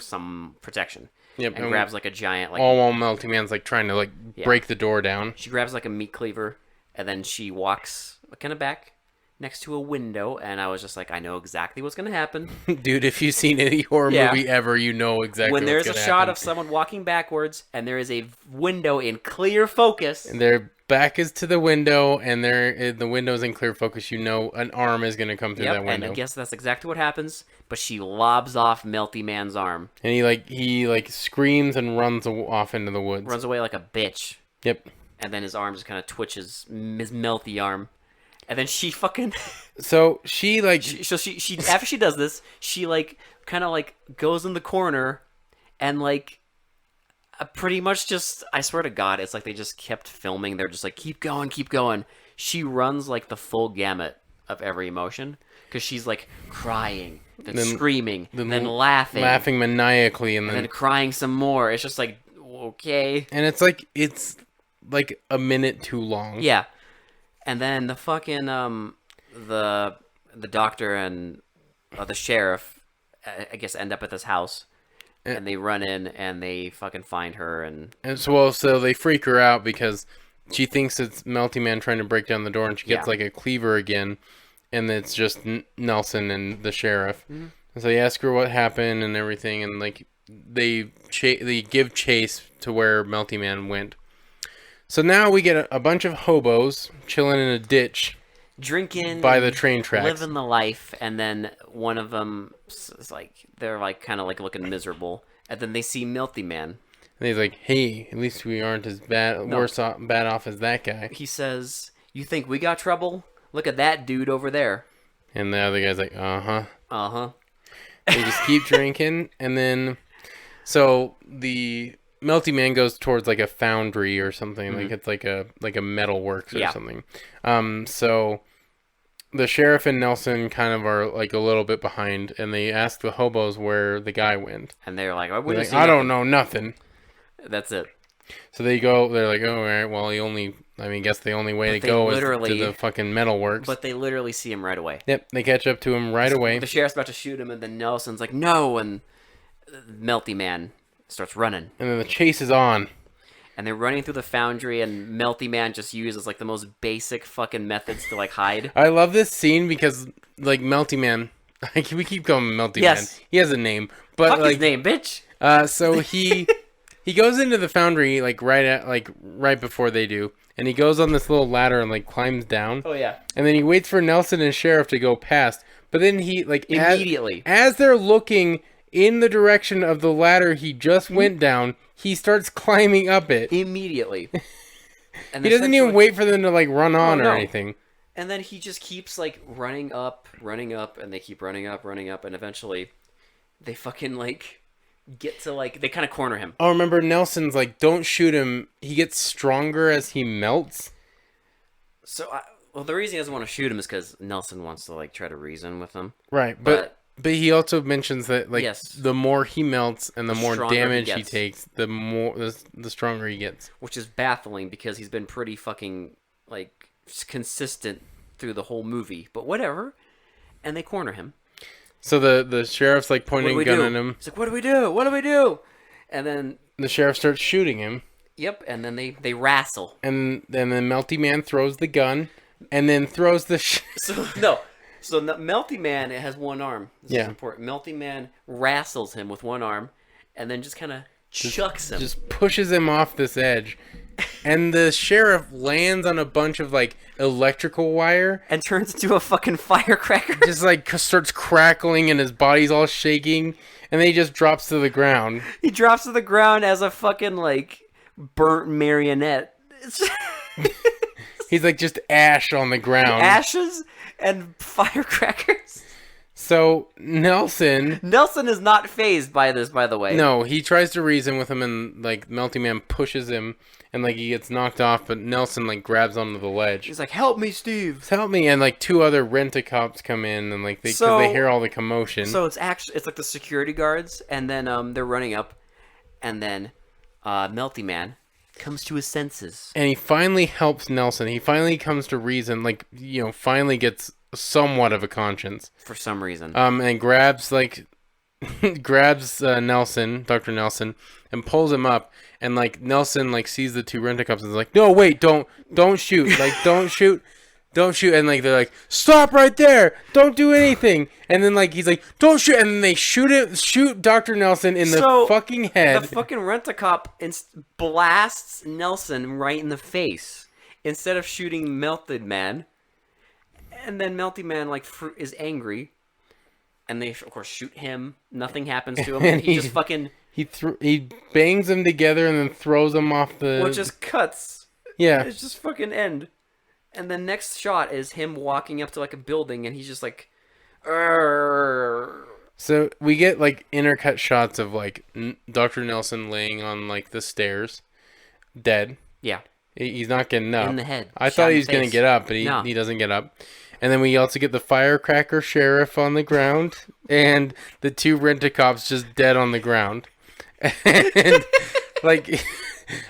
[SPEAKER 2] some protection.
[SPEAKER 1] Yep.
[SPEAKER 2] And grabs like a giant like
[SPEAKER 1] all while Melty Man's like trying to like break the door down.
[SPEAKER 2] She grabs like a meat cleaver and then she walks kind of back next to a window, and I was just like, I know exactly what's gonna happen.
[SPEAKER 1] Dude, if you've seen any horror movie ever, you know exactly
[SPEAKER 2] when there's
[SPEAKER 1] what's
[SPEAKER 2] a
[SPEAKER 1] gonna
[SPEAKER 2] shot
[SPEAKER 1] happen.
[SPEAKER 2] of someone walking backwards and there is a window in clear focus.
[SPEAKER 1] And their back is to the window, and the window's in clear focus. You know an arm is gonna come through that window.
[SPEAKER 2] And I guess that's exactly what happens. But she lobs off Melty Man's arm.
[SPEAKER 1] And he screams and runs off into the woods.
[SPEAKER 2] Runs away like a bitch.
[SPEAKER 1] Yep.
[SPEAKER 2] And then his arm just kind of twitches, his melty arm. And then she fucking...
[SPEAKER 1] So she like...
[SPEAKER 2] she after she does this, she like kind of like goes in the corner and like pretty much just... I swear to God, it's like they just kept filming. They're just like, keep going, keep going. She runs like the full gamut of every emotion. Because she's like crying, then screaming, then laughing.
[SPEAKER 1] Laughing maniacally, and
[SPEAKER 2] then crying some more. It's just like, okay.
[SPEAKER 1] And it's like a minute too long.
[SPEAKER 2] Yeah. And then the fucking the doctor and the sheriff, I guess, end up at this house, and they run in and they fucking find her and
[SPEAKER 1] so they freak her out because she thinks it's Melty Man trying to break down the door, and she gets like a cleaver again, and it's just Nelson and the sheriff. Mm-hmm. And so they ask her what happened and everything, and like they give chase to where Melty Man went. So now we get a bunch of hobos chilling in a ditch,
[SPEAKER 2] drinking
[SPEAKER 1] by the train tracks,
[SPEAKER 2] living the life, and then one of them is like, they're like kind of like looking miserable, and then they see Melty Man,
[SPEAKER 1] and he's like, "Hey, at least we aren't as bad off as that guy."
[SPEAKER 2] He says, "You think we got trouble? Look at that dude over there."
[SPEAKER 1] And the other guy's like,
[SPEAKER 2] "Uh-huh."
[SPEAKER 1] They just keep drinking, and then so the Melty Man goes towards like a foundry or something, like it's like a metal works or something. So the sheriff and Nelson kind of are like a little bit behind, and they ask the hobos where the guy went,
[SPEAKER 2] and they're like,
[SPEAKER 1] I don't know nothing.
[SPEAKER 2] That's it.
[SPEAKER 1] So they go. They're like, "Oh, all right. Well, I guess the only way to go is to the fucking metal works."
[SPEAKER 2] But they literally see him right away.
[SPEAKER 1] Yep, they catch up to him right away.
[SPEAKER 2] The sheriff's about to shoot him, and then Nelson's like, "No!" And Melty Man starts running.
[SPEAKER 1] And then the chase is on.
[SPEAKER 2] And they're running through the foundry, and Melty Man just uses like the most basic fucking methods to like hide.
[SPEAKER 1] I love this scene because like Melty Man, we keep calling him Melty Man. He has a name, but
[SPEAKER 2] fuck
[SPEAKER 1] like
[SPEAKER 2] his name, bitch.
[SPEAKER 1] So he goes into the foundry right before they do, and he goes on this little ladder and like climbs down.
[SPEAKER 2] Oh yeah.
[SPEAKER 1] And then he waits for Nelson and Sheriff to go past, but then he like
[SPEAKER 2] immediately
[SPEAKER 1] as they're looking in the direction of the ladder he just went down, he starts climbing up it.
[SPEAKER 2] Immediately. And
[SPEAKER 1] He
[SPEAKER 2] then
[SPEAKER 1] doesn't even
[SPEAKER 2] essentially-
[SPEAKER 1] wait for them to like run on or
[SPEAKER 2] no.
[SPEAKER 1] anything.
[SPEAKER 2] And then he just keeps like running up, and they keep running up, and eventually they fucking like get to like they kind of corner him.
[SPEAKER 1] Oh, remember Nelson's like, don't shoot him. He gets stronger as he melts.
[SPEAKER 2] So, well, the reason he doesn't want to shoot him is because Nelson wants to like try to reason with him.
[SPEAKER 1] Right, but he also mentions that like
[SPEAKER 2] Yes.
[SPEAKER 1] the more he melts and the more
[SPEAKER 2] stronger he
[SPEAKER 1] damage he
[SPEAKER 2] gets.
[SPEAKER 1] takes, the stronger he gets.
[SPEAKER 2] Which is baffling because he's been pretty fucking like consistent through the whole movie. But whatever. And they corner him.
[SPEAKER 1] So the sheriff's like
[SPEAKER 2] What do
[SPEAKER 1] pointing
[SPEAKER 2] we
[SPEAKER 1] a gun
[SPEAKER 2] do?
[SPEAKER 1] at him.
[SPEAKER 2] He's like, "What do we do? What do we do?" And then
[SPEAKER 1] The sheriff starts shooting him,
[SPEAKER 2] yep, and then they wrestle.
[SPEAKER 1] and then the Melty Man throws the gun, and then throws the.
[SPEAKER 2] So no. So Melty Man has one arm. This
[SPEAKER 1] Yeah.
[SPEAKER 2] is important. Melty Man wrestles him with one arm, and then just kind of chucks him.
[SPEAKER 1] Just pushes him off this edge, and the sheriff lands on a bunch of like electrical wire,
[SPEAKER 2] And turns into a fucking firecracker.
[SPEAKER 1] just like starts crackling, and his body's all shaking, and then he just drops to the ground.
[SPEAKER 2] He drops to the ground as a fucking like burnt marionette. It's
[SPEAKER 1] He's like just ash on the ground.
[SPEAKER 2] ashes and firecrackers.
[SPEAKER 1] So Nelson,
[SPEAKER 2] Nelson is not phased by this, by the way.
[SPEAKER 1] no, he tries to reason with him, and like Melty Man pushes him, and like he gets knocked off, but Nelson like grabs onto the ledge.
[SPEAKER 2] He's like, "Help me, Steve."
[SPEAKER 1] Help me! And like two other rent-a-cops come in, and like because
[SPEAKER 2] So-
[SPEAKER 1] they hear all the commotion.
[SPEAKER 2] So it's like the security guards, and then they're running up, and then Melty Man comes to his senses.
[SPEAKER 1] And he finally helps Nelson. He finally comes to reason, like, finally gets somewhat of a conscience.
[SPEAKER 2] For some reason.
[SPEAKER 1] And grabs, like, Nelson, Dr. Nelson, and pulls him up. And, like, Nelson, like, sees the two rent-a-cops and is like, no, wait, don't shoot. Like, don't shoot. Don't shoot. And, like, they're like, stop right there. Don't do anything. And then, like, he's like, don't shoot. And then they shoot Dr. Nelson in the fucking head.
[SPEAKER 2] The fucking rent-a-cop blasts Nelson right in the face instead of shooting Melted Man. And then Melty Man like is angry, and they of course shoot him. Nothing happens to him.
[SPEAKER 1] And
[SPEAKER 2] he just fucking
[SPEAKER 1] he bangs them together and then throws them off the.
[SPEAKER 2] well, it just cuts.
[SPEAKER 1] Yeah.
[SPEAKER 2] It's just fucking end. And the next shot is him walking up to like a building, and he's just like, "Arr."
[SPEAKER 1] So we get like intercut shots of like Dr. Nelson laying on like the stairs, dead.
[SPEAKER 2] Yeah.
[SPEAKER 1] He's not getting up.
[SPEAKER 2] In the head.
[SPEAKER 1] I
[SPEAKER 2] Shot
[SPEAKER 1] thought
[SPEAKER 2] in
[SPEAKER 1] he
[SPEAKER 2] the
[SPEAKER 1] was going to
[SPEAKER 2] face.
[SPEAKER 1] get up, but
[SPEAKER 2] No.
[SPEAKER 1] he doesn't get up. And then we also get the firecracker sheriff on the ground and the two rent-a-cops just dead on the ground. And like,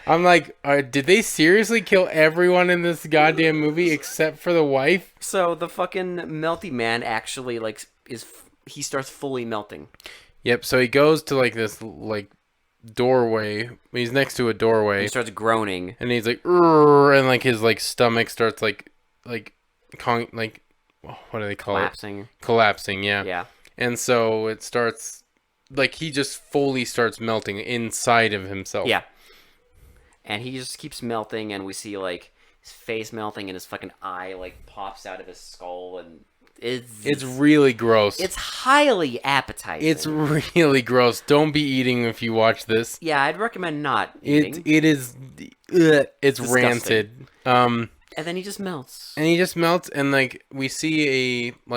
[SPEAKER 1] I'm like, did they seriously kill everyone in this goddamn movie except for the wife?
[SPEAKER 2] So the fucking Melty Man actually like he starts fully melting.
[SPEAKER 1] Yep. So he goes to like this like doorway. He's next to a doorway.
[SPEAKER 2] He starts groaning.
[SPEAKER 1] And he's like, "Urgh," and like his like stomach starts like what do they call
[SPEAKER 2] Collapsing.
[SPEAKER 1] it? Collapsing. Yeah.
[SPEAKER 2] Yeah.
[SPEAKER 1] And so it starts like he just fully starts melting inside of himself.
[SPEAKER 2] Yeah. And he just keeps melting, and we see like his face melting, and his fucking eye like pops out of his skull, and
[SPEAKER 1] It's really gross.
[SPEAKER 2] it's highly appetizing.
[SPEAKER 1] It's really gross. Don't be eating if you watch this.
[SPEAKER 2] Yeah, I'd recommend not eating.
[SPEAKER 1] It is. It's
[SPEAKER 2] Disgusting.
[SPEAKER 1] rancid.
[SPEAKER 2] And then he just melts.
[SPEAKER 1] And he just melts, and like we see
[SPEAKER 2] So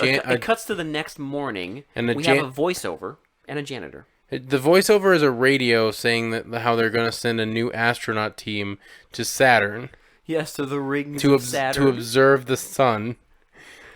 [SPEAKER 2] it cuts to the next morning.
[SPEAKER 1] And
[SPEAKER 2] we have a voiceover and a janitor.
[SPEAKER 1] the voiceover is a radio saying that how they're going to send a new astronaut team to Saturn
[SPEAKER 2] Yes, to the rings
[SPEAKER 1] to
[SPEAKER 2] of Saturn.
[SPEAKER 1] to observe the sun.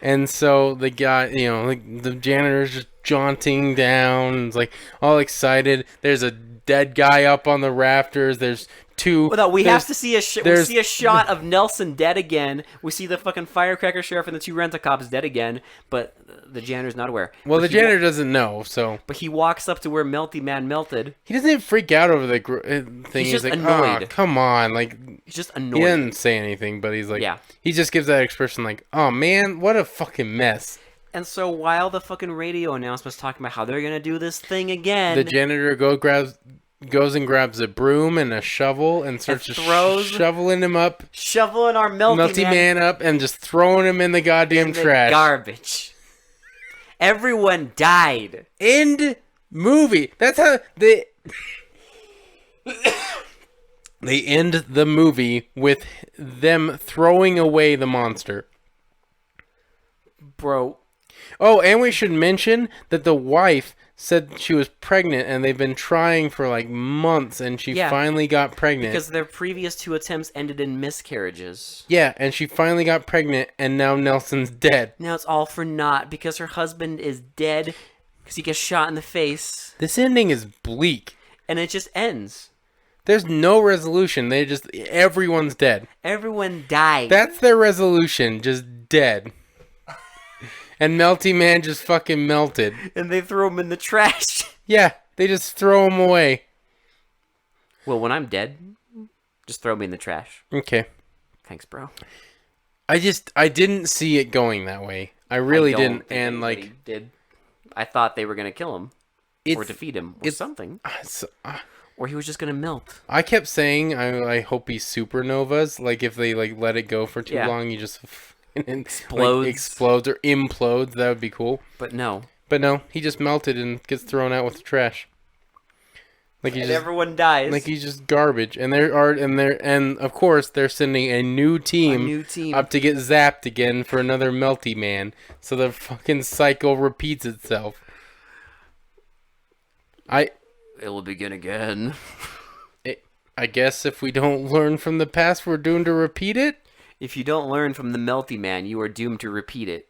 [SPEAKER 1] And so the guy, like the janitor's just jaunting down, it's like all excited. There's a dead guy up on the rafters. There's two.
[SPEAKER 2] Well, no, we
[SPEAKER 1] there's-
[SPEAKER 2] have to see we see a shot of Nelson dead again. We see the fucking firecracker sheriff and the two rent-a-cops dead again, but the janitor's not aware.
[SPEAKER 1] Well,
[SPEAKER 2] But
[SPEAKER 1] the janitor doesn't know, so
[SPEAKER 2] But he walks up to where Melty Man melted.
[SPEAKER 1] he doesn't freak out over the thing.
[SPEAKER 2] He's just
[SPEAKER 1] like,
[SPEAKER 2] annoyed.
[SPEAKER 1] "Oh, come on!" Like
[SPEAKER 2] He's just
[SPEAKER 1] he
[SPEAKER 2] annoyed.
[SPEAKER 1] doesn't say anything, but he's like,
[SPEAKER 2] Yeah.
[SPEAKER 1] he just gives that expression, like, "Oh man, what a fucking mess."
[SPEAKER 2] And so while the fucking radio announcement's talking about how they're gonna do this thing again,
[SPEAKER 1] The janitor goes and grabs a broom and a shovel and starts just
[SPEAKER 2] throws-
[SPEAKER 1] shoveling him up,
[SPEAKER 2] shoveling our Melty
[SPEAKER 1] Man up, and just throwing him in the goddamn
[SPEAKER 2] in the
[SPEAKER 1] trash.
[SPEAKER 2] garbage. Everyone died.
[SPEAKER 1] End movie. That's how They end the movie with them throwing away the monster.
[SPEAKER 2] Bro,
[SPEAKER 1] Oh, and we should mention that the wife said she was pregnant, and they've been trying for like months, and she
[SPEAKER 2] Yeah.
[SPEAKER 1] finally got pregnant.
[SPEAKER 2] because their previous 2 attempts ended in miscarriages.
[SPEAKER 1] Yeah, and she finally got pregnant, and now Nelson's dead.
[SPEAKER 2] Now it's all for naught because her husband is dead because he gets shot in the face,
[SPEAKER 1] This ending is bleak.
[SPEAKER 2] and it just ends.
[SPEAKER 1] There's no resolution. Everyone's dead.
[SPEAKER 2] Everyone died.
[SPEAKER 1] That's their resolution, just dead. And Melty Man just fucking melted.
[SPEAKER 2] And they throw him in the trash.
[SPEAKER 1] Yeah, they just throw him away.
[SPEAKER 2] Well, when I'm dead, just throw me in the trash.
[SPEAKER 1] Okay.
[SPEAKER 2] Thanks, bro.
[SPEAKER 1] I didn't see it going that way. I really
[SPEAKER 2] I don't
[SPEAKER 1] didn't.
[SPEAKER 2] think
[SPEAKER 1] And
[SPEAKER 2] anybody
[SPEAKER 1] like,
[SPEAKER 2] did. I thought they were gonna kill him or defeat him or something, or he was just gonna melt.
[SPEAKER 1] I kept saying I hope he supernovas. Like if they like let it go for too long, he just
[SPEAKER 2] Explodes.
[SPEAKER 1] explodes or implodes. That would be cool.
[SPEAKER 2] But no,
[SPEAKER 1] But no, he just melted and gets thrown out with the trash. Like
[SPEAKER 2] and everyone dies.
[SPEAKER 1] Like he's just garbage. And and of course they're sending a new team up to get zapped again for another Melty Man. So the fucking cycle repeats itself.
[SPEAKER 2] It will begin again.
[SPEAKER 1] I guess if we don't learn from the past, we're doomed to repeat it.
[SPEAKER 2] If you don't learn from the Melty Man, you are doomed to repeat it.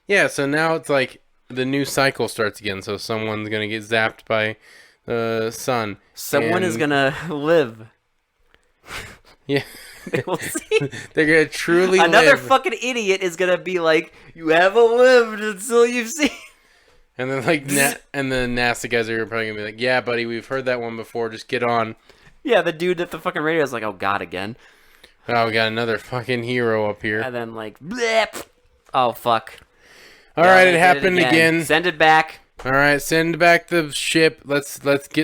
[SPEAKER 1] Yeah, so now it's like the new cycle starts again. So someone's gonna get zapped by the sun.
[SPEAKER 2] Someone is gonna live.
[SPEAKER 1] Yeah.
[SPEAKER 2] We'll see.
[SPEAKER 1] They're gonna truly
[SPEAKER 2] Another
[SPEAKER 1] live.
[SPEAKER 2] fucking idiot is gonna be like, "You haven't lived until you've seen."
[SPEAKER 1] And then like and the NASA guys are probably gonna be like, "Yeah, buddy, we've heard that one before. Just get on."
[SPEAKER 2] Yeah, the dude at the fucking radio is like, "Oh God, again."
[SPEAKER 1] Oh, we got another fucking hero up here.
[SPEAKER 2] And then like, blep. Oh fuck.
[SPEAKER 1] All right, it happened again.
[SPEAKER 2] Send it back.
[SPEAKER 1] All right, send back the ship. Let's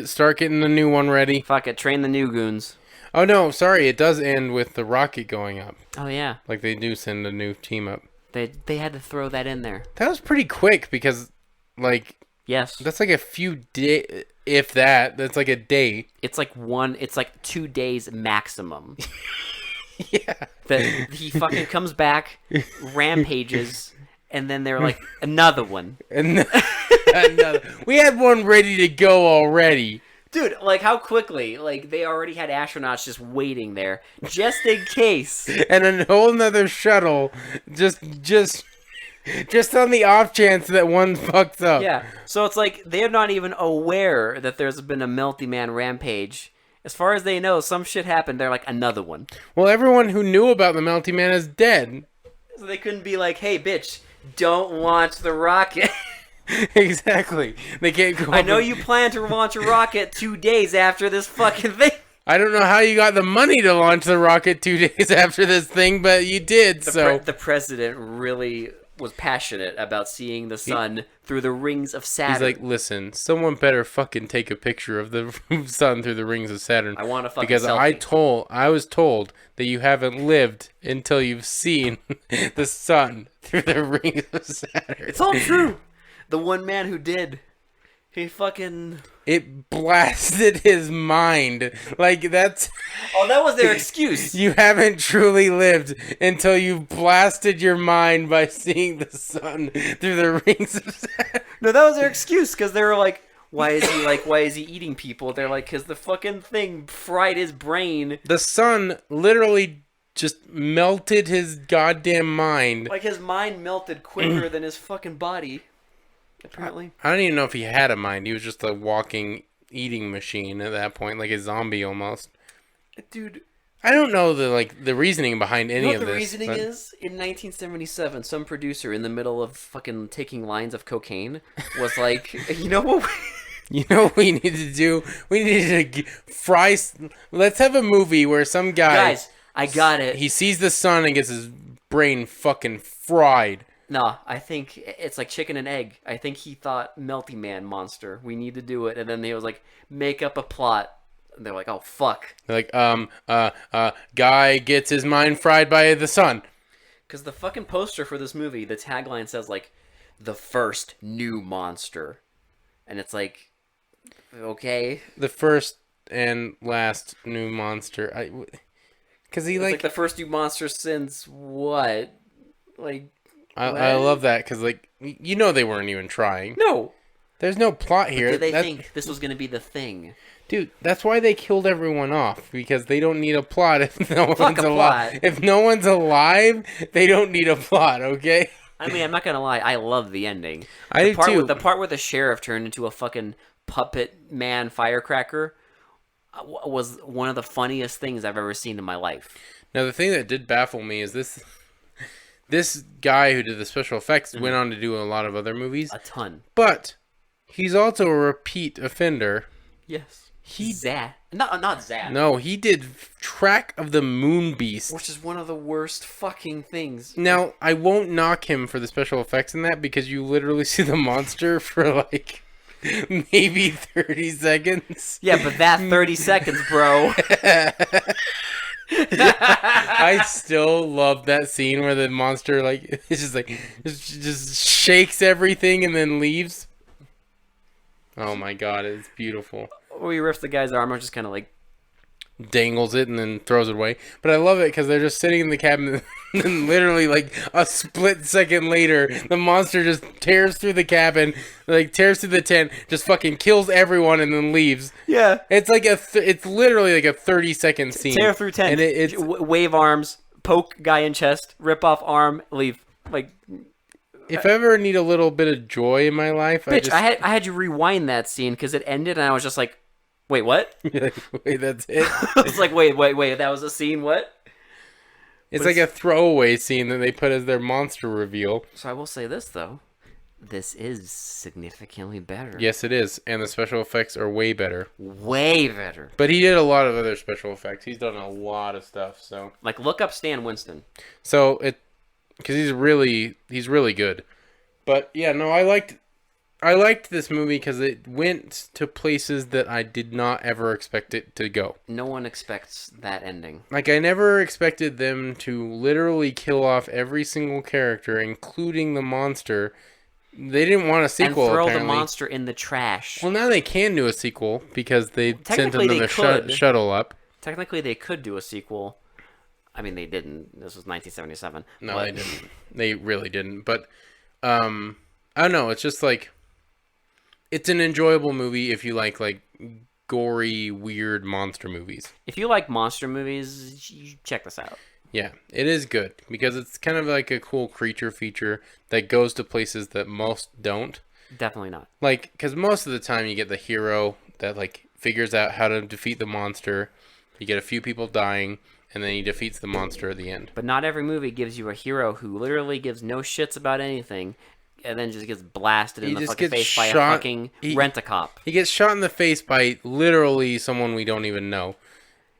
[SPEAKER 1] start getting the new one ready.
[SPEAKER 2] Fuck it. Train the new goons.
[SPEAKER 1] Oh no, sorry, it does end with the rocket going up.
[SPEAKER 2] Oh yeah.
[SPEAKER 1] Like they do send a new team up.
[SPEAKER 2] They had to throw that in there.
[SPEAKER 1] That was pretty quick because, like,
[SPEAKER 2] Yes.
[SPEAKER 1] that's like a few days, if that. That's like a day.
[SPEAKER 2] It's like 2 days maximum.
[SPEAKER 1] Yeah.
[SPEAKER 2] That he fucking comes back, rampages, and then they're like, another one.
[SPEAKER 1] And another. We had one ready to go already.
[SPEAKER 2] Dude, like how quickly, like they already had astronauts just waiting there, just in case.
[SPEAKER 1] And a whole nother shuttle, just on the off chance that one fucks up.
[SPEAKER 2] Yeah, so it's like they're not even aware that there's been a Melty Man rampage. As far as they know, some shit happened. They're like, another one.
[SPEAKER 1] Well, everyone who knew about the Melty Man is dead.
[SPEAKER 2] So they couldn't be like, hey, bitch, don't launch the rocket.
[SPEAKER 1] Exactly. They can't go.
[SPEAKER 2] I know you plan to launch a rocket 2 days after this fucking thing.
[SPEAKER 1] I don't know how you got the money to launch the rocket 2 days after this thing, but you did.
[SPEAKER 2] The president really was passionate about seeing the sun through the rings of Saturn.
[SPEAKER 1] He's like, listen, someone better fucking take a picture of the sun through the rings of Saturn.
[SPEAKER 2] I want a fucking
[SPEAKER 1] because
[SPEAKER 2] selfie.
[SPEAKER 1] I was told that you haven't lived until you've seen the sun through the rings of Saturn.
[SPEAKER 2] It's all true. The one man who did, he fucking...
[SPEAKER 1] It blasted his mind. Like, that's...
[SPEAKER 2] Oh, that was their excuse.
[SPEAKER 1] You haven't truly lived until you've blasted your mind by seeing the sun through the rings of Saturn.
[SPEAKER 2] No, that was their excuse, because they were like, why is he eating people? They're like, because the fucking thing fried his brain.
[SPEAKER 1] The sun literally just melted his goddamn mind.
[SPEAKER 2] Like, his mind melted quicker than his fucking body. Apparently.
[SPEAKER 1] I don't even know if he had a mind. He was just a walking eating machine at that point, like a zombie almost.
[SPEAKER 2] Dude.
[SPEAKER 1] I don't know the reasoning behind any of this.
[SPEAKER 2] The reasoning is, in 1977, some producer in the middle of fucking taking lines of cocaine was like, you know what?
[SPEAKER 1] You know what we need to do? We need to fry... Let's have a movie where some guy...
[SPEAKER 2] Guys, I got it.
[SPEAKER 1] He sees the sun and gets his brain fucking fried.
[SPEAKER 2] No, I think it's like chicken and egg. I think he thought Melty Man monster. We need to do it. And then he was like, make up a plot. And they're like, oh, fuck.
[SPEAKER 1] They're like, guy gets his mind fried by the sun.
[SPEAKER 2] Because the fucking poster for this movie, the tagline says, like, the first new monster. And it's like, okay.
[SPEAKER 1] The first and last new monster. Because he
[SPEAKER 2] It's like
[SPEAKER 1] like
[SPEAKER 2] the first new monster since what? Like
[SPEAKER 1] I
[SPEAKER 2] what?
[SPEAKER 1] love that because like they weren't even trying.
[SPEAKER 2] No.
[SPEAKER 1] There's no plot here.
[SPEAKER 2] Did they think this was gonna be the thing?
[SPEAKER 1] Dude, that's why they killed everyone off because they don't need a plot if no
[SPEAKER 2] Fuck
[SPEAKER 1] one's
[SPEAKER 2] a
[SPEAKER 1] alive.
[SPEAKER 2] plot.
[SPEAKER 1] If no one's alive, they don't need a plot. Okay.
[SPEAKER 2] I mean, I'm not gonna lie. I love the ending.
[SPEAKER 1] I
[SPEAKER 2] The
[SPEAKER 1] do
[SPEAKER 2] part
[SPEAKER 1] too.
[SPEAKER 2] the part where the sheriff turned into a fucking puppet man firecracker was one of the funniest things I've ever seen in my life.
[SPEAKER 1] Now the thing that did baffle me is this guy who did the special effects went on to do a lot of other movies,
[SPEAKER 2] A ton.
[SPEAKER 1] but he's also a repeat offender.
[SPEAKER 2] Yes. Zat. Not Zat.
[SPEAKER 1] No, he did Track of the Moon Beast.
[SPEAKER 2] Which is one of the worst fucking things.
[SPEAKER 1] Now, I won't knock him for the special effects in that because you literally see the monster for like maybe 30 seconds.
[SPEAKER 2] Yeah, but that 30 seconds, bro.
[SPEAKER 1] I still love that scene where the monster like it's just like just shakes everything and then leaves. Oh my god, it's beautiful.
[SPEAKER 2] Where he rips the guy's arm, I'm just kind of like,
[SPEAKER 1] Dangles it and then throws it away. But I love it because they're just sitting in the cabin and literally like a split second later, the monster just tears through the cabin, like tears through the tent, just fucking kills everyone and then leaves.
[SPEAKER 2] yeah.
[SPEAKER 1] It's like it's literally like a 30-second scene.
[SPEAKER 2] Tear through tent,
[SPEAKER 1] and it's
[SPEAKER 2] wave arms, poke guy in chest, rip off arm, leave. Like,
[SPEAKER 1] if I ever need a little bit of joy in my life,
[SPEAKER 2] bitch, I had you rewind that scene because it ended and I was just like, wait, what?
[SPEAKER 1] wait, that's it.
[SPEAKER 2] I was like, wait, that was a scene, what?
[SPEAKER 1] It's like a throwaway scene that they put as their monster reveal.
[SPEAKER 2] So I will say this, though. This is significantly better.
[SPEAKER 1] Yes, it is. And the special effects are way better.
[SPEAKER 2] Way better.
[SPEAKER 1] But he did a lot of other special effects. He's done a lot of stuff, so.
[SPEAKER 2] Like, look up Stan Winston.
[SPEAKER 1] So, because he's really good. But, yeah, no, I liked this movie because it went to places that I did not ever expect it to go.
[SPEAKER 2] No one expects that ending.
[SPEAKER 1] Like, I never expected them to literally kill off every single character, including the monster. They didn't want a sequel,
[SPEAKER 2] and throw
[SPEAKER 1] apparently.
[SPEAKER 2] the monster in the trash.
[SPEAKER 1] Well, now they can do a sequel because they sent
[SPEAKER 2] Technically,
[SPEAKER 1] them
[SPEAKER 2] they
[SPEAKER 1] the shuttle up.
[SPEAKER 2] Technically, they could do a sequel. I mean, they didn't. This was 1977.
[SPEAKER 1] No,
[SPEAKER 2] but...
[SPEAKER 1] they didn't. They really didn't. But, I don't know. It's just like... It's an enjoyable movie if you like gory, weird monster movies.
[SPEAKER 2] If you like monster movies, you check this out.
[SPEAKER 1] Yeah, it is good because it's kind of like a cool creature feature that goes to places that most don't.
[SPEAKER 2] Definitely not.
[SPEAKER 1] Like, because most of the time you get the hero that figures out how to defeat the monster. You get a few people dying, and then he defeats the monster at the end.
[SPEAKER 2] But not every movie gives you a hero who literally gives no shits about anything, and then just gets blasted in the fucking face by a fucking rent-a-cop.
[SPEAKER 1] He gets shot in the face by literally someone we don't even know.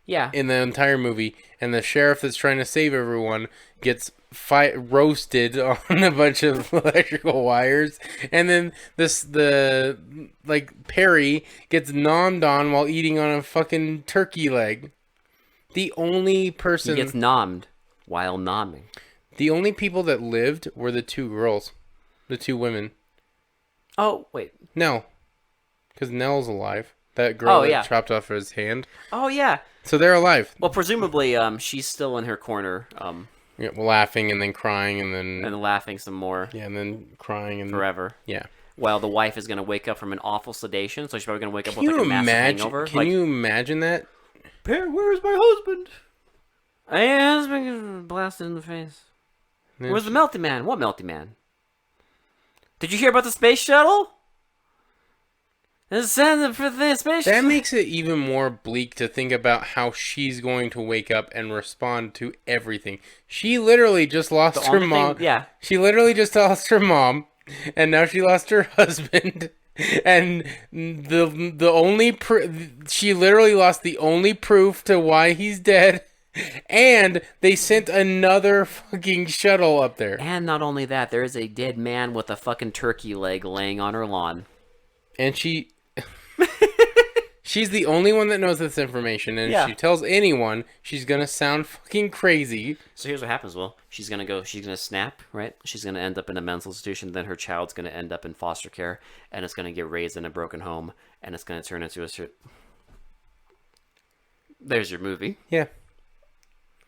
[SPEAKER 2] Yeah.
[SPEAKER 1] In the entire movie, and the sheriff that's trying to save everyone gets roasted on a bunch of electrical wires, and then Perry gets nommed on while eating on a fucking turkey leg. The only person
[SPEAKER 2] He gets nommed while nomming.
[SPEAKER 1] The only people that lived were the two girls, the two women.
[SPEAKER 2] Oh wait,
[SPEAKER 1] no, because Nell's alive. That girl that chopped off his hand.
[SPEAKER 2] Oh yeah.
[SPEAKER 1] So they're alive.
[SPEAKER 2] Well, presumably, she's still in her corner.
[SPEAKER 1] Yeah, laughing and then crying and then...
[SPEAKER 2] And laughing some more.
[SPEAKER 1] Yeah, and then crying and...
[SPEAKER 2] Forever.
[SPEAKER 1] Yeah.
[SPEAKER 2] While the wife is going to wake up from an awful sedation, so she's probably going to wake up with a massive hangover.
[SPEAKER 1] Can you imagine that?
[SPEAKER 2] Where's my husband? My husband got blasted in the face. Where's the melty man? What melty man? Did you hear about the space shuttle?
[SPEAKER 1] That makes it even more bleak to think about how she's going to wake up and respond to everything. She literally just lost her mom. She literally just lost her mom, and now she lost her husband. And the only she literally lost the only proof to why he's dead. And they sent another fucking shuttle up there.
[SPEAKER 2] And not only that, there is a dead man with a fucking turkey leg laying on her lawn.
[SPEAKER 1] And she's the only one that knows this information, and if she tells anyone, she's gonna sound fucking crazy.
[SPEAKER 2] So here's what happens, Will. She's gonna snap, right? She's gonna end up in a mental institution, then her child's gonna end up in foster care, and it's gonna get raised in a broken home, and it's gonna turn into There's your movie.
[SPEAKER 1] Yeah.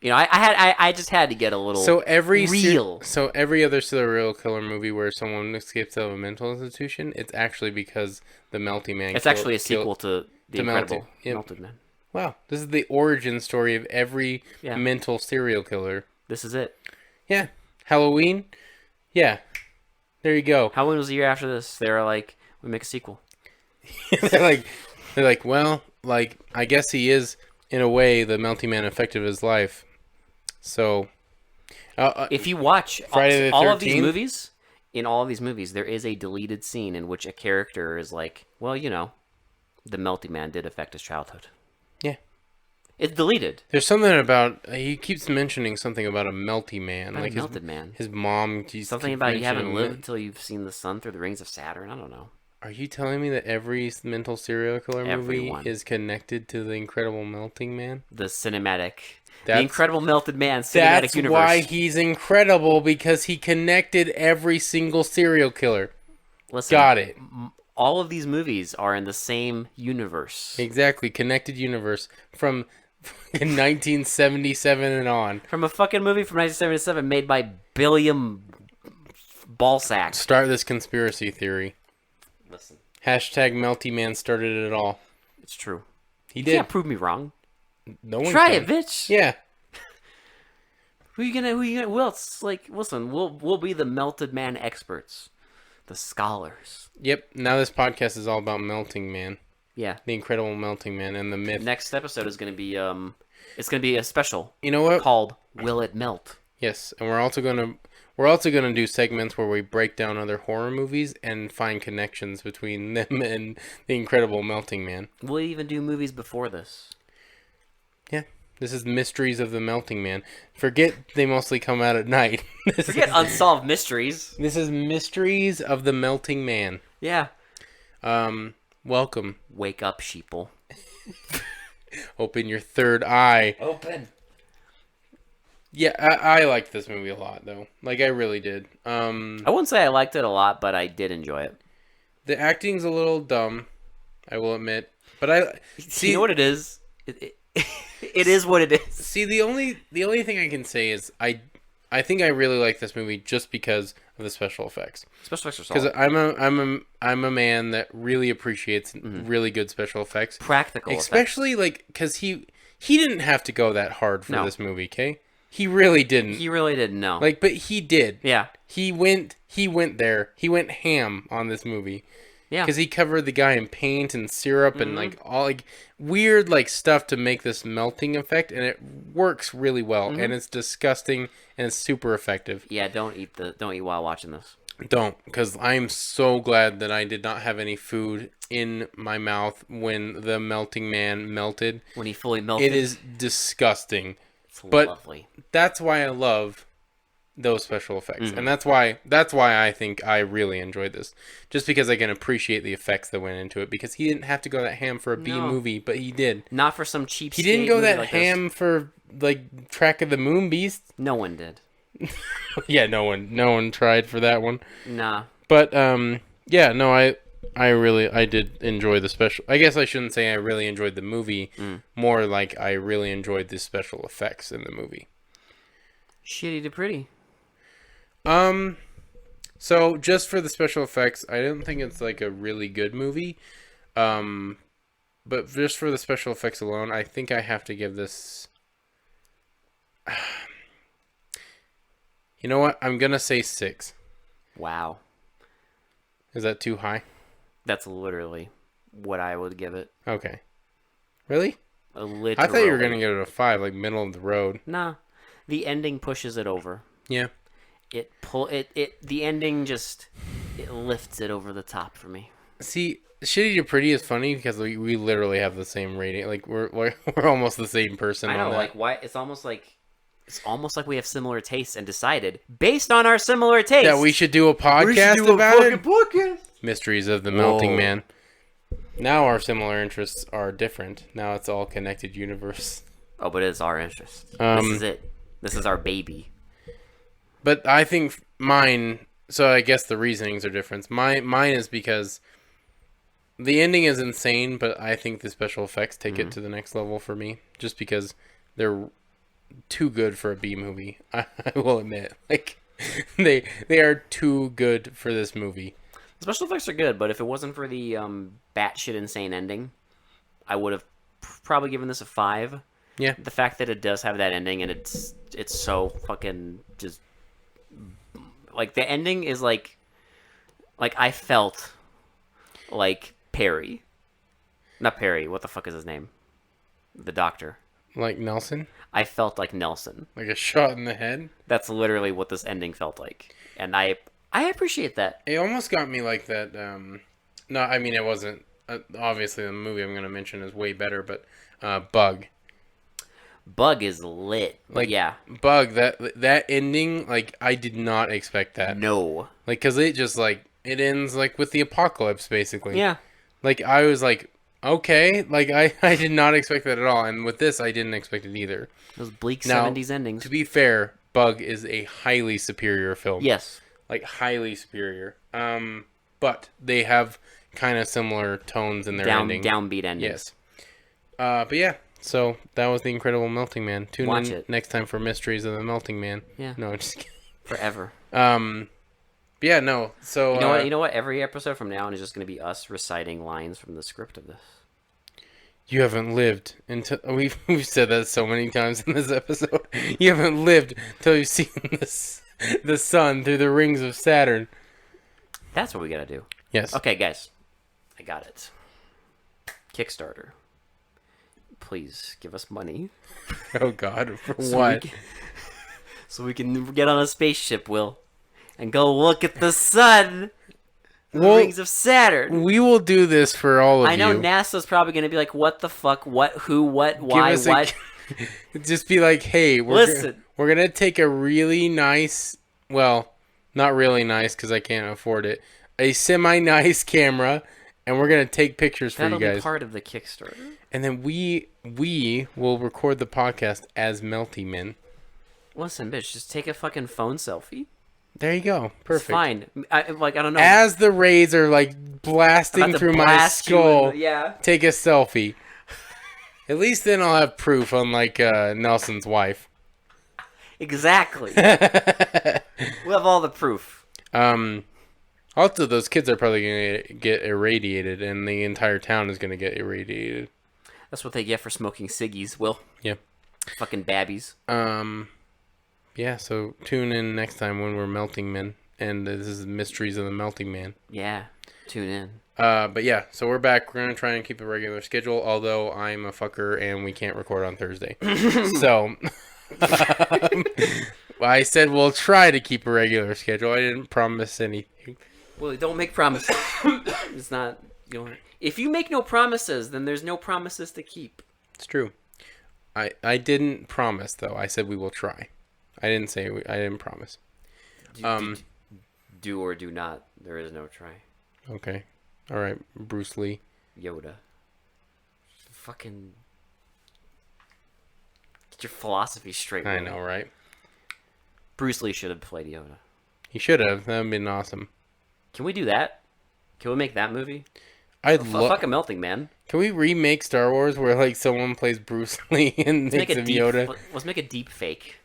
[SPEAKER 2] You know, I just had to get a little
[SPEAKER 1] So every
[SPEAKER 2] real.
[SPEAKER 1] so every other serial killer movie where someone escapes out of a mental institution, it's actually because the Melty Man.
[SPEAKER 2] It's actually a sequel to The Incredible Melted Man.
[SPEAKER 1] Wow, this is the origin story of every mental serial killer.
[SPEAKER 2] This is it.
[SPEAKER 1] Yeah, Halloween. Yeah, there you go.
[SPEAKER 2] Halloween was the year after this. They were like, we make a sequel.
[SPEAKER 1] they're like, well, like I guess he is in a way the Melty Man affected his life. So,
[SPEAKER 2] if you watch
[SPEAKER 1] Friday the
[SPEAKER 2] all of these
[SPEAKER 1] 13th?
[SPEAKER 2] movies, in all of these movies, there is a deleted scene in which a character is like, well, you know, the Melty Man did affect his childhood.
[SPEAKER 1] Yeah.
[SPEAKER 2] It's deleted.
[SPEAKER 1] There's something about he keeps mentioning something about a Melty Man,
[SPEAKER 2] About
[SPEAKER 1] like
[SPEAKER 2] a melted man.
[SPEAKER 1] his mom.
[SPEAKER 2] Something about you haven't lived until you've seen the sun through the rings of Saturn. I don't know.
[SPEAKER 1] Are you telling me that every mental serial killer movie
[SPEAKER 2] Everyone.
[SPEAKER 1] is connected to the Incredible Melting Man?
[SPEAKER 2] The cinematic, the
[SPEAKER 1] That's-
[SPEAKER 2] Incredible Melted Man cinematic
[SPEAKER 1] That's
[SPEAKER 2] universe.
[SPEAKER 1] why he's incredible, because he connected every single serial killer.
[SPEAKER 2] Listen,
[SPEAKER 1] Got it.
[SPEAKER 2] all of these movies are in the same universe.
[SPEAKER 1] Exactly, connected universe from 1977 and on.
[SPEAKER 2] From a fucking movie from 1977 made by Billiam Ballsack.
[SPEAKER 1] Start this conspiracy theory.
[SPEAKER 2] Listen,
[SPEAKER 1] Hashtag Melty Man started it all.
[SPEAKER 2] it's true.
[SPEAKER 1] He
[SPEAKER 2] You
[SPEAKER 1] did.
[SPEAKER 2] can't prove me wrong.
[SPEAKER 1] No one
[SPEAKER 2] Try
[SPEAKER 1] can.
[SPEAKER 2] it, bitch.
[SPEAKER 1] Yeah.
[SPEAKER 2] Who you gonna? Who else? Like, listen, we'll be the Melted Man experts, the scholars.
[SPEAKER 1] Yep. Now this podcast is all about Melting Man,
[SPEAKER 2] Yeah.
[SPEAKER 1] the Incredible Melting Man, and the myth.
[SPEAKER 2] Next episode is gonna be it's gonna be a special
[SPEAKER 1] You know what?
[SPEAKER 2] called "Will It Melt?"
[SPEAKER 1] Yes, and we're also gonna do segments where we break down other horror movies and find connections between them and the Incredible Melting Man.
[SPEAKER 2] We'll even do movies before this.
[SPEAKER 1] Yeah, this is Mysteries of the Melting Man. Forget they mostly come out at night.
[SPEAKER 2] Forget unsolved mysteries.
[SPEAKER 1] This is Mysteries of the Melting Man.
[SPEAKER 2] Yeah.
[SPEAKER 1] Welcome.
[SPEAKER 2] Wake up, sheeple.
[SPEAKER 1] Open your third eye.
[SPEAKER 2] Open.
[SPEAKER 1] Yeah, I liked this movie a lot, though. Like, I really did.
[SPEAKER 2] I wouldn't say I liked it a lot, but I did enjoy it.
[SPEAKER 1] The acting's a little dumb, I will admit. But I see,
[SPEAKER 2] You know what it is? It is what it is.
[SPEAKER 1] See, the only thing I can say is I think I really like this movie just because of the special effects.
[SPEAKER 2] Special effects are
[SPEAKER 1] Because
[SPEAKER 2] solid.
[SPEAKER 1] I'm a man that really appreciates really good special effects.
[SPEAKER 2] Practical
[SPEAKER 1] Especially like because he didn't have to go that hard for
[SPEAKER 2] No.
[SPEAKER 1] this movie, okay? He really didn't.
[SPEAKER 2] He really didn't know.
[SPEAKER 1] Like, but he did.
[SPEAKER 2] Yeah.
[SPEAKER 1] He went there. He went ham on this movie.
[SPEAKER 2] Yeah.
[SPEAKER 1] Because he covered the guy in paint and syrup and like all like weird like stuff to make this melting effect, and it works really well. And it's disgusting and it's super effective.
[SPEAKER 2] Yeah, don't eat while watching this.
[SPEAKER 1] Don't, because I'm so glad that I did not have any food in my mouth when the Melting Man melted.
[SPEAKER 2] When he fully melted.
[SPEAKER 1] It is disgusting.
[SPEAKER 2] It's
[SPEAKER 1] but-
[SPEAKER 2] lovely.
[SPEAKER 1] That's why I love those special effects, and that's why I think I really enjoyed this, just because I can appreciate the effects that went into it. Because he didn't have to go that ham for a B movie, but he did.
[SPEAKER 2] Not for some cheap.
[SPEAKER 1] He didn't go that
[SPEAKER 2] like
[SPEAKER 1] ham for like Track of the Moon Beast.
[SPEAKER 2] No one did.
[SPEAKER 1] Yeah, no one tried for that one.
[SPEAKER 2] Nah.
[SPEAKER 1] But yeah, no, I did enjoy the special. I guess I shouldn't say I really enjoyed the movie. More like I really enjoyed the special effects in the movie.
[SPEAKER 2] Shitty to pretty.
[SPEAKER 1] So just for the special effects, I don't think it's like a really good movie. But just for the special effects alone, I think I have to give this. You know what? I'm gonna say 6.
[SPEAKER 2] Wow.
[SPEAKER 1] Is that too high?
[SPEAKER 2] That's literally what I would give it.
[SPEAKER 1] Okay. Really?
[SPEAKER 2] Literally.
[SPEAKER 1] I thought you were gonna give it a 5, like middle of the road.
[SPEAKER 2] Nah. The ending pushes it over.
[SPEAKER 1] Yeah.
[SPEAKER 2] The ending just it lifts it over the top for me.
[SPEAKER 1] See, Shitty to Pretty is funny because we literally have the same rating. Like we're almost the same person.
[SPEAKER 2] I know,
[SPEAKER 1] on that.
[SPEAKER 2] like why it's almost like we have similar tastes and decided based on our similar tastes
[SPEAKER 1] that we should do a podcast about it. Mysteries of the Melting Man. Now our similar interests are different. Now it's all connected universe.
[SPEAKER 2] Oh, but it's our interest. This is it. This is our baby.
[SPEAKER 1] But I think mine. So I guess the reasonings are different. Mine is because the ending is insane, but I think the special effects take it to the next level for me, just because they're too good for a B movie. I will admit, like they are too good for this movie.
[SPEAKER 2] The special effects are good, but if it wasn't for the batshit insane ending, I would have probably given this a 5.
[SPEAKER 1] Yeah,
[SPEAKER 2] The fact that it does have that ending and it's so fucking just like the ending is like I felt like Perry, not Perry. What the fuck is his name? The doctor.
[SPEAKER 1] like Nelson,
[SPEAKER 2] I felt like Nelson.
[SPEAKER 1] like a shot in the head.
[SPEAKER 2] That's literally what this ending felt like, and I appreciate that.
[SPEAKER 1] It almost got me like that. No, I mean it wasn't. Obviously, the movie I'm going to mention is way better, but Bug.
[SPEAKER 2] Bug is lit, but
[SPEAKER 1] Like
[SPEAKER 2] yeah,
[SPEAKER 1] Bug, that ending, like I did not expect that.
[SPEAKER 2] no,
[SPEAKER 1] Like, cause it just like it ends like with the apocalypse, basically.
[SPEAKER 2] yeah,
[SPEAKER 1] Like I was like, okay, like I did not expect that at all, and with this, I didn't expect it either.
[SPEAKER 2] those bleak
[SPEAKER 1] Now,
[SPEAKER 2] 70s endings.
[SPEAKER 1] To be fair, Bug is a highly superior film.
[SPEAKER 2] Yes,
[SPEAKER 1] Like highly superior. But they have kind of similar tones in their ending.
[SPEAKER 2] downbeat endings.
[SPEAKER 1] Yes. But yeah. So that was the Incredible Melting Man. Tune
[SPEAKER 2] Watch
[SPEAKER 1] in
[SPEAKER 2] it
[SPEAKER 1] next time for Mysteries of the Melting Man.
[SPEAKER 2] Yeah.
[SPEAKER 1] No, just kidding.
[SPEAKER 2] Forever.
[SPEAKER 1] Yeah, no. So
[SPEAKER 2] You know what? You know what? Every episode from now on is just going to be us reciting lines from the script of this.
[SPEAKER 1] you haven't lived until we've said that so many times in this episode. You haven't lived till you've seen the sun through the rings of Saturn.
[SPEAKER 2] That's what we got to do.
[SPEAKER 1] Yes.
[SPEAKER 2] Okay, guys. I got it. Kickstarter. Please give us money.
[SPEAKER 1] Oh God, for
[SPEAKER 2] So
[SPEAKER 1] what?
[SPEAKER 2] so we can get on a spaceship, Will, and go look at the sun. The
[SPEAKER 1] Well,
[SPEAKER 2] rings of Saturn.
[SPEAKER 1] we will do this for all of
[SPEAKER 2] I know
[SPEAKER 1] you.
[SPEAKER 2] NASA's probably going to be like, what the fuck? What? Who? What? Why?
[SPEAKER 1] Give us
[SPEAKER 2] What?
[SPEAKER 1] just be like, hey,
[SPEAKER 2] Listen.
[SPEAKER 1] we're gonna take a really nice, well, not really nice because I can't afford it, a semi-nice camera, and we're gonna take pictures for
[SPEAKER 2] That'll
[SPEAKER 1] you
[SPEAKER 2] be
[SPEAKER 1] guys.
[SPEAKER 2] part of the Kickstarter.
[SPEAKER 1] And then we will record the podcast as Melty Men.
[SPEAKER 2] Listen, bitch, just take a fucking phone selfie.
[SPEAKER 1] There you go. Perfect.
[SPEAKER 2] It's fine. I don't know.
[SPEAKER 1] As the rays are like blasting
[SPEAKER 2] About to
[SPEAKER 1] through my
[SPEAKER 2] blast you in
[SPEAKER 1] skull,
[SPEAKER 2] the- yeah.
[SPEAKER 1] take a selfie. At least then I'll have proof, unlike Nelson's wife.
[SPEAKER 2] Exactly. We'll have all the proof.
[SPEAKER 1] Also, those kids are probably going to get irradiated, and the entire town is going to get irradiated.
[SPEAKER 2] That's what they get for smoking ciggies, Will.
[SPEAKER 1] Yeah.
[SPEAKER 2] Fucking babbies.
[SPEAKER 1] Yeah, so tune in next time when we're Melting Men, and this is Mysteries of the Melting Man.
[SPEAKER 2] Yeah. Tune in.
[SPEAKER 1] But yeah, so we're back. We're going to try and keep a regular schedule, although I'm a fucker and we can't record on Thursday. So, I said we'll try to keep a regular schedule. I didn't promise anything.
[SPEAKER 2] Well, don't make promises. It's not. If you make no promises, then there's no promises to keep.
[SPEAKER 1] It's true. I didn't promise, though. I said we will try. I didn't say I didn't promise.
[SPEAKER 2] Do or do not. There is no try.
[SPEAKER 1] Okay. All right, Bruce Lee.
[SPEAKER 2] Yoda. Fucking. Get your philosophy straight.
[SPEAKER 1] I
[SPEAKER 2] Will.
[SPEAKER 1] know, right?
[SPEAKER 2] Bruce Lee should have played Yoda.
[SPEAKER 1] He should have. That would have been awesome.
[SPEAKER 2] Can we do that? Can we make that movie?
[SPEAKER 1] I'd
[SPEAKER 2] Fuck a Melting Man.
[SPEAKER 1] Can we remake Star Wars where like someone plays Bruce Lee and makes him Yoda?
[SPEAKER 2] Let's make a deep fake.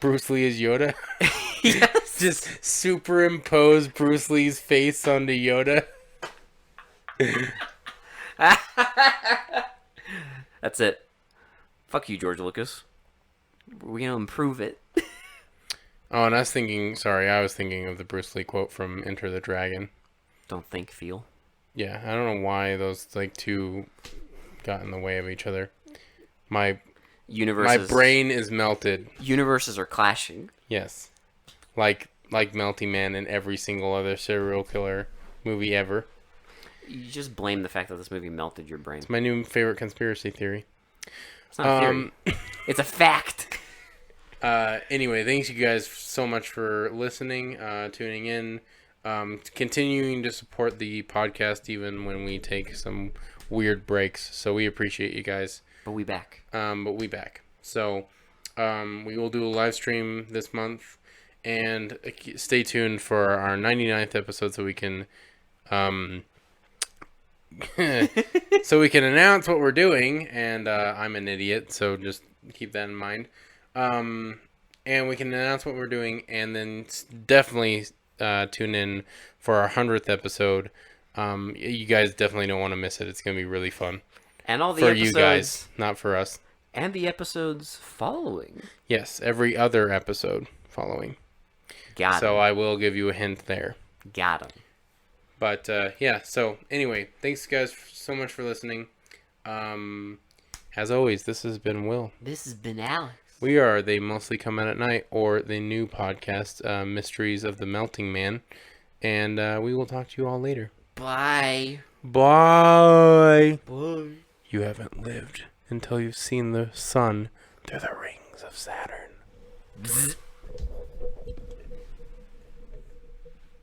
[SPEAKER 1] Bruce Lee is Yoda.
[SPEAKER 2] Yes.
[SPEAKER 1] Just superimpose Bruce Lee's face onto Yoda.
[SPEAKER 2] That's it. Fuck you, George Lucas. We're gonna improve it.
[SPEAKER 1] Oh, and I was thinking of the Bruce Lee quote from Enter the Dragon.
[SPEAKER 2] Don't think, feel.
[SPEAKER 1] Yeah, I don't know why those like two got in the way of each other. My brain is melted.
[SPEAKER 2] Universes are clashing.
[SPEAKER 1] Yes. Like Melty Man and every single other serial killer movie ever.
[SPEAKER 2] You just blame the fact that this movie melted your brain.
[SPEAKER 1] It's my new favorite conspiracy theory.
[SPEAKER 2] It's not a theory. It's a fact.
[SPEAKER 1] Anyway, thanks you guys so much for listening, tuning in, continuing to support the podcast even when we take some weird breaks. So we appreciate you guys.
[SPEAKER 2] But we back.
[SPEAKER 1] So we will do a live stream this month, and stay tuned for our 99th episode so we can so we can announce what we're doing, and I'm an idiot, so just keep that in mind. And we can announce what we're doing, and then definitely tune in for our 100th episode. You guys definitely don't want to miss it. It's going to be really fun.
[SPEAKER 2] And all the
[SPEAKER 1] For
[SPEAKER 2] episodes,
[SPEAKER 1] you guys, not for us.
[SPEAKER 2] And the episodes following.
[SPEAKER 1] Yes, every other episode following.
[SPEAKER 2] Got
[SPEAKER 1] So
[SPEAKER 2] him.
[SPEAKER 1] I will give you a hint there.
[SPEAKER 2] Got him.
[SPEAKER 1] But yeah, so anyway, thanks guys so much for listening. As always, this has been Will.
[SPEAKER 2] This has been Alex.
[SPEAKER 1] We are They Mostly Come Out at Night, or the new podcast, Mysteries of the Melting Man. And we will talk to you all later.
[SPEAKER 2] Bye.
[SPEAKER 1] Bye.
[SPEAKER 2] Bye.
[SPEAKER 1] You haven't lived until you've seen the sun through the rings of Saturn.